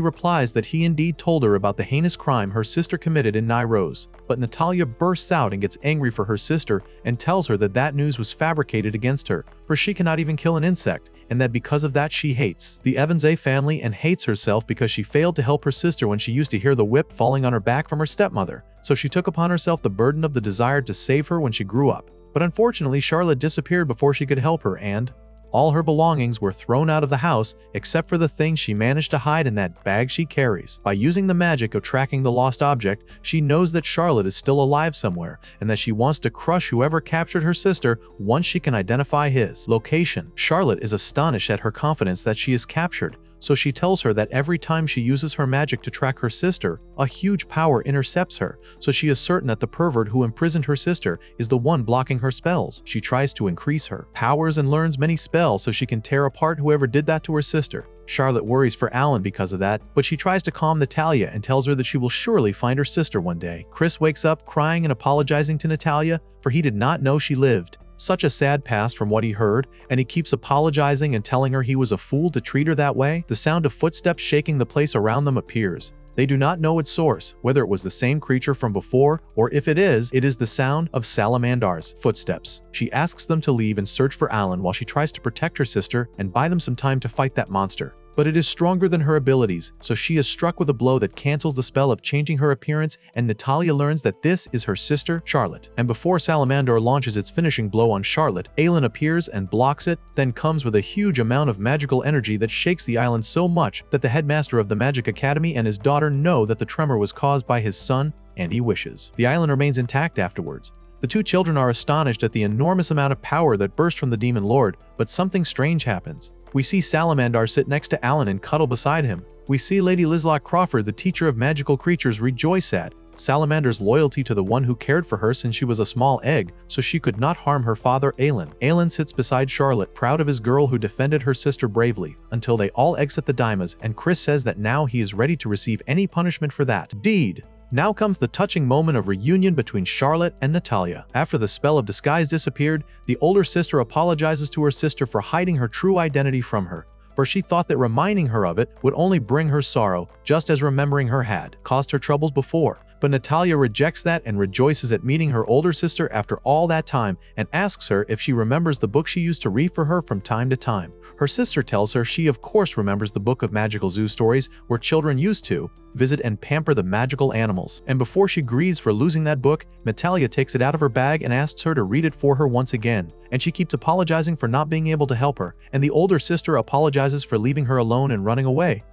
replies that he indeed told her about the heinous crime her sister committed in Nairo's. But Natalia bursts out and gets angry for her sister and tells her that that news was fabricated against her, for she cannot even kill an insect, and that because of that she hates the Evansay family and hates herself because she failed to help her sister when she used to hear the whip falling on her back from her stepmother. So she took upon herself the burden of the desire to save her when she grew up. But unfortunately, Charlotte disappeared before she could help her, and all her belongings were thrown out of the house except for the things she managed to hide in that bag she carries. By using the magic of tracking the lost object, she knows that Charlotte is still alive somewhere and that she wants to crush whoever captured her sister once she can identify his location. Charlotte is astonished at her confidence that she is captured, so she tells her that every time she uses her magic to track her sister, a huge power intercepts her, so she is certain that the pervert who imprisoned her sister is the one blocking her spells. She tries to increase her powers and learns many spells so she can tear apart whoever did that to her sister. Charlotte worries for Alan because of that, but she tries to calm Natalia and tells her that she will surely find her sister one day. Chris wakes up crying and apologizing to Natalia, for he did not know she lived such a sad past from what he heard, and he keeps apologizing and telling her he was a fool to treat her that way. The sound of footsteps shaking the place around them appears. They do not know its source, whether it was the same creature from before, or if it is the sound of Salamandar's footsteps. She asks them to leave and search for Alan while she tries to protect her sister and buy them some time to fight that monster. But it is stronger than her abilities, so she is struck with a blow that cancels the spell of changing her appearance, and Natalia learns that this is her sister, Charlotte. And before Salamander launches its finishing blow on Charlotte, Alan appears and blocks it, then comes with a huge amount of magical energy that shakes the island so much that the headmaster of the Magic Academy and his daughter know that the tremor was caused by his son, and he wishes the island remains intact afterwards. The two children are astonished at the enormous amount of power that burst from the Demon Lord, but something strange happens. We see Salamander sit next to Alan and cuddle beside him. We see Lady Lizlock Crawford, the teacher of magical creatures, rejoice at Salamander's loyalty to the one who cared for her since she was a small egg, so she could not harm her father, Alan. Alan sits beside Charlotte, proud of his girl who defended her sister bravely, until they all exit the Daimas, and Chris says that now he is ready to receive any punishment for that deed. Now comes the touching moment of reunion between Charlotte and Natalia. After the spell of disguise disappeared, the older sister apologizes to her sister for hiding her true identity from her, for she thought that reminding her of it would only bring her sorrow, just as remembering her had caused her troubles before. But Natalia rejects that and rejoices at meeting her older sister after all that time and asks her if she remembers the book she used to read for her from time to time. Her sister tells her she of course remembers the book of magical zoo stories where children used to visit and pamper the magical animals. And before she grieves for losing that book, Natalia takes it out of her bag and asks her to read it for her once again. And she keeps apologizing for not being able to help her, and the older sister apologizes for leaving her alone and running away.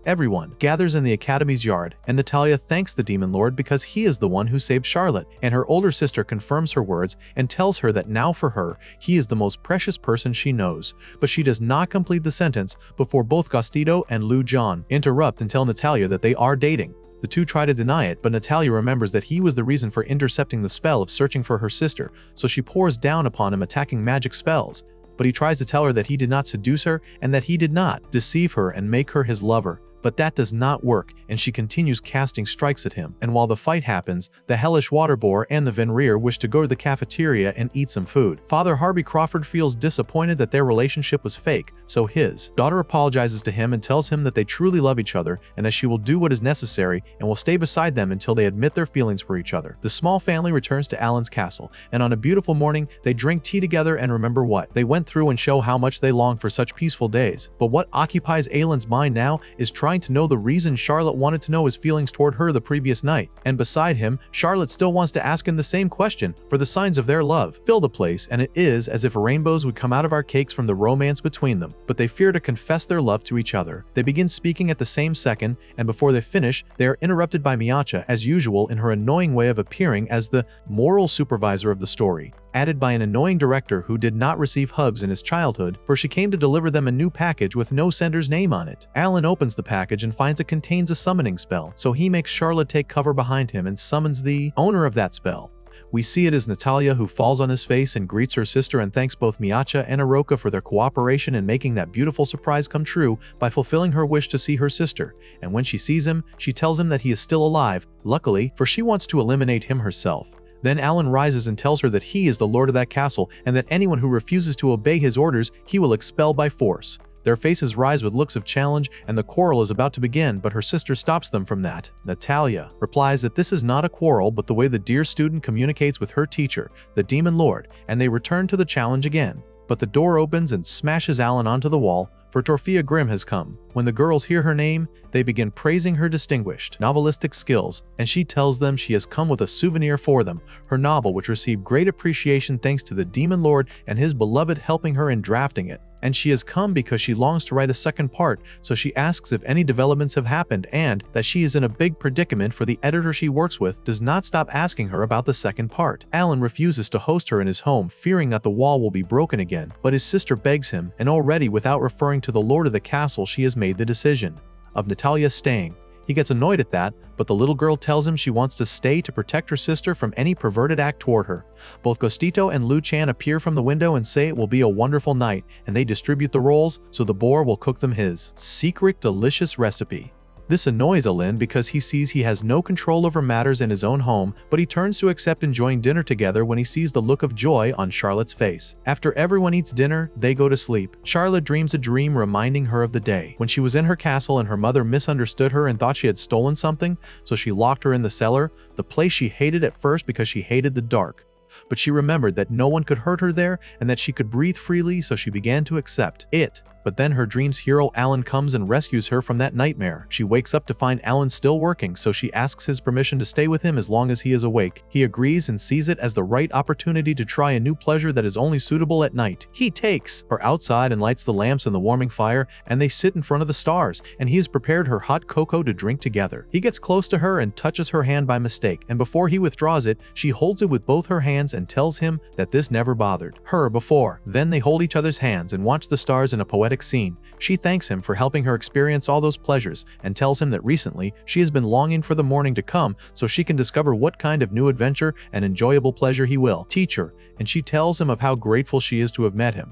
Everyone gathers in the Academy's yard, and Natalia thanks the Demon Lord because he is the one who saved Charlotte, and her older sister confirms her words and tells her that now for her, he is the most precious person she knows. But she does not complete the sentence before both Gostito and Lu John interrupt and tell Natalia that they are dating. The two try to deny it, but Natalia remembers that he was the reason for intercepting the spell of searching for her sister, so she pours down upon him attacking magic spells. But he tries to tell her that he did not seduce her and that he did not deceive her and make her his lover. But that does not work, and she continues casting strikes at him. And while the fight happens, the hellish water boar and the Venrir wish to go to the cafeteria and eat some food. Father Harvey Crawford feels disappointed that their relationship was fake, so his daughter apologizes to him and tells him that they truly love each other and that she will do what is necessary and will stay beside them until they admit their feelings for each other. The small family returns to Alan's castle, and on a beautiful morning, they drink tea together and remember what they went through and show how much they long for such peaceful days. But what occupies Alan's mind now is trying to know the reason Charlotte wanted to know his feelings toward her the previous night. And beside him, Charlotte still wants to ask him the same question for the signs of their love. Fill the place, and it is as if rainbows would come out of our cakes from the romance between them. But they fear to confess their love to each other. They begin speaking at the same second, and before they finish, they are interrupted by Miacha, as usual in her annoying way of appearing as the moral supervisor of the story, added by an annoying director who did not receive hugs in his childhood, for she came to deliver them a new package with no sender's name on it. Alan opens the package and finds it contains a summoning spell, so he makes Charlotte take cover behind him and summons the owner of that spell. We see it as Natalia who falls on his face and greets her sister and thanks both Miacha and Iroka for their cooperation in making that beautiful surprise come true by fulfilling her wish to see her sister. And when she sees him, she tells him that he is still alive, luckily, for she wants to eliminate him herself. Then Alan rises and tells her that he is the lord of that castle and that anyone who refuses to obey his orders, he will expel by force. Their faces rise with looks of challenge, and the quarrel is about to begin, but her sister stops them from that. Natalia replies that this is not a quarrel but the way the dear student communicates with her teacher, the Demon Lord, and they return to the challenge again. But the door opens and smashes Alan onto the wall, for Torfia Grimm has come. When the girls hear her name, they begin praising her distinguished novelistic skills, and she tells them she has come with a souvenir for them, her novel which received great appreciation thanks to the Demon Lord and his beloved helping her in drafting it. And she has come because she longs to write a second part, so she asks if any developments have happened and that she is in a big predicament for the editor she works with does not stop asking her about the second part. Alan refuses to host her in his home, fearing that the wall will be broken again, but his sister begs him, and already without referring to the lord of the castle she has made the decision of Natalia staying. He gets annoyed at that, but the little girl tells him she wants to stay to protect her sister from any perverted act toward her. Both Gostito and Lu Chan appear from the window and say it will be a wonderful night, and they distribute the rolls so the boar will cook them his secret delicious recipe. This annoys Alin because he sees he has no control over matters in his own home, but he turns to accept enjoying dinner together when he sees the look of joy on Charlotte's face. After everyone eats dinner, they go to sleep. Charlotte dreams a dream reminding her of the day when she was in her castle and her mother misunderstood her and thought she had stolen something, so she locked her in the cellar, the place she hated at first because she hated the dark. But she remembered that no one could hurt her there and that she could breathe freely, so she began to accept it. But then her dream's hero Alan comes and rescues her from that nightmare. She wakes up to find Alan still working, so she asks his permission to stay with him as long as he is awake. He agrees and sees it as the right opportunity to try a new pleasure that is only suitable at night. He takes her outside and lights the lamps in the warming fire, and they sit in front of the stars, and he has prepared her hot cocoa to drink together. He gets close to her and touches her hand by mistake, and before he withdraws it, she holds it with both her hands and tells him that this never bothered her before. Then they hold each other's hands and watch the stars in a poetic scene. She thanks him for helping her experience all those pleasures and tells him that recently she has been longing for the morning to come so she can discover what kind of new adventure and enjoyable pleasure he will teach her, and she tells him of how grateful she is to have met him.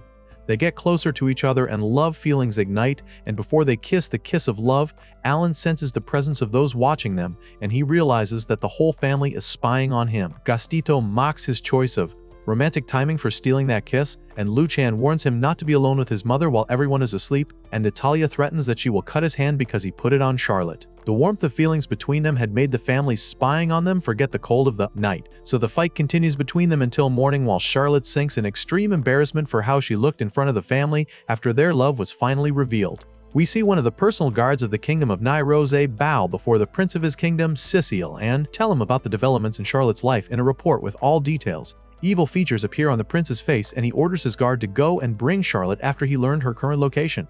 They get closer to each other and love feelings ignite, and before they kiss the kiss of love, Alan senses the presence of those watching them, and he realizes that the whole family is spying on him. Gastito mocks his choice of romantic timing for stealing that kiss, and Luchan warns him not to be alone with his mother while everyone is asleep, and Natalia threatens that she will cut his hand because he put it on Charlotte. The warmth of feelings between them had made the family spying on them forget the cold of the night, so the fight continues between them until morning while Charlotte sinks in extreme embarrassment for how she looked in front of the family after their love was finally revealed. We see one of the personal guards of the kingdom of Nai-Rose bow before the prince of his kingdom, Cecile, and tell him about the developments in Charlotte's life in a report with all details. Evil features appear on the prince's face and he orders his guard to go and bring Charlotte after he learned her current location.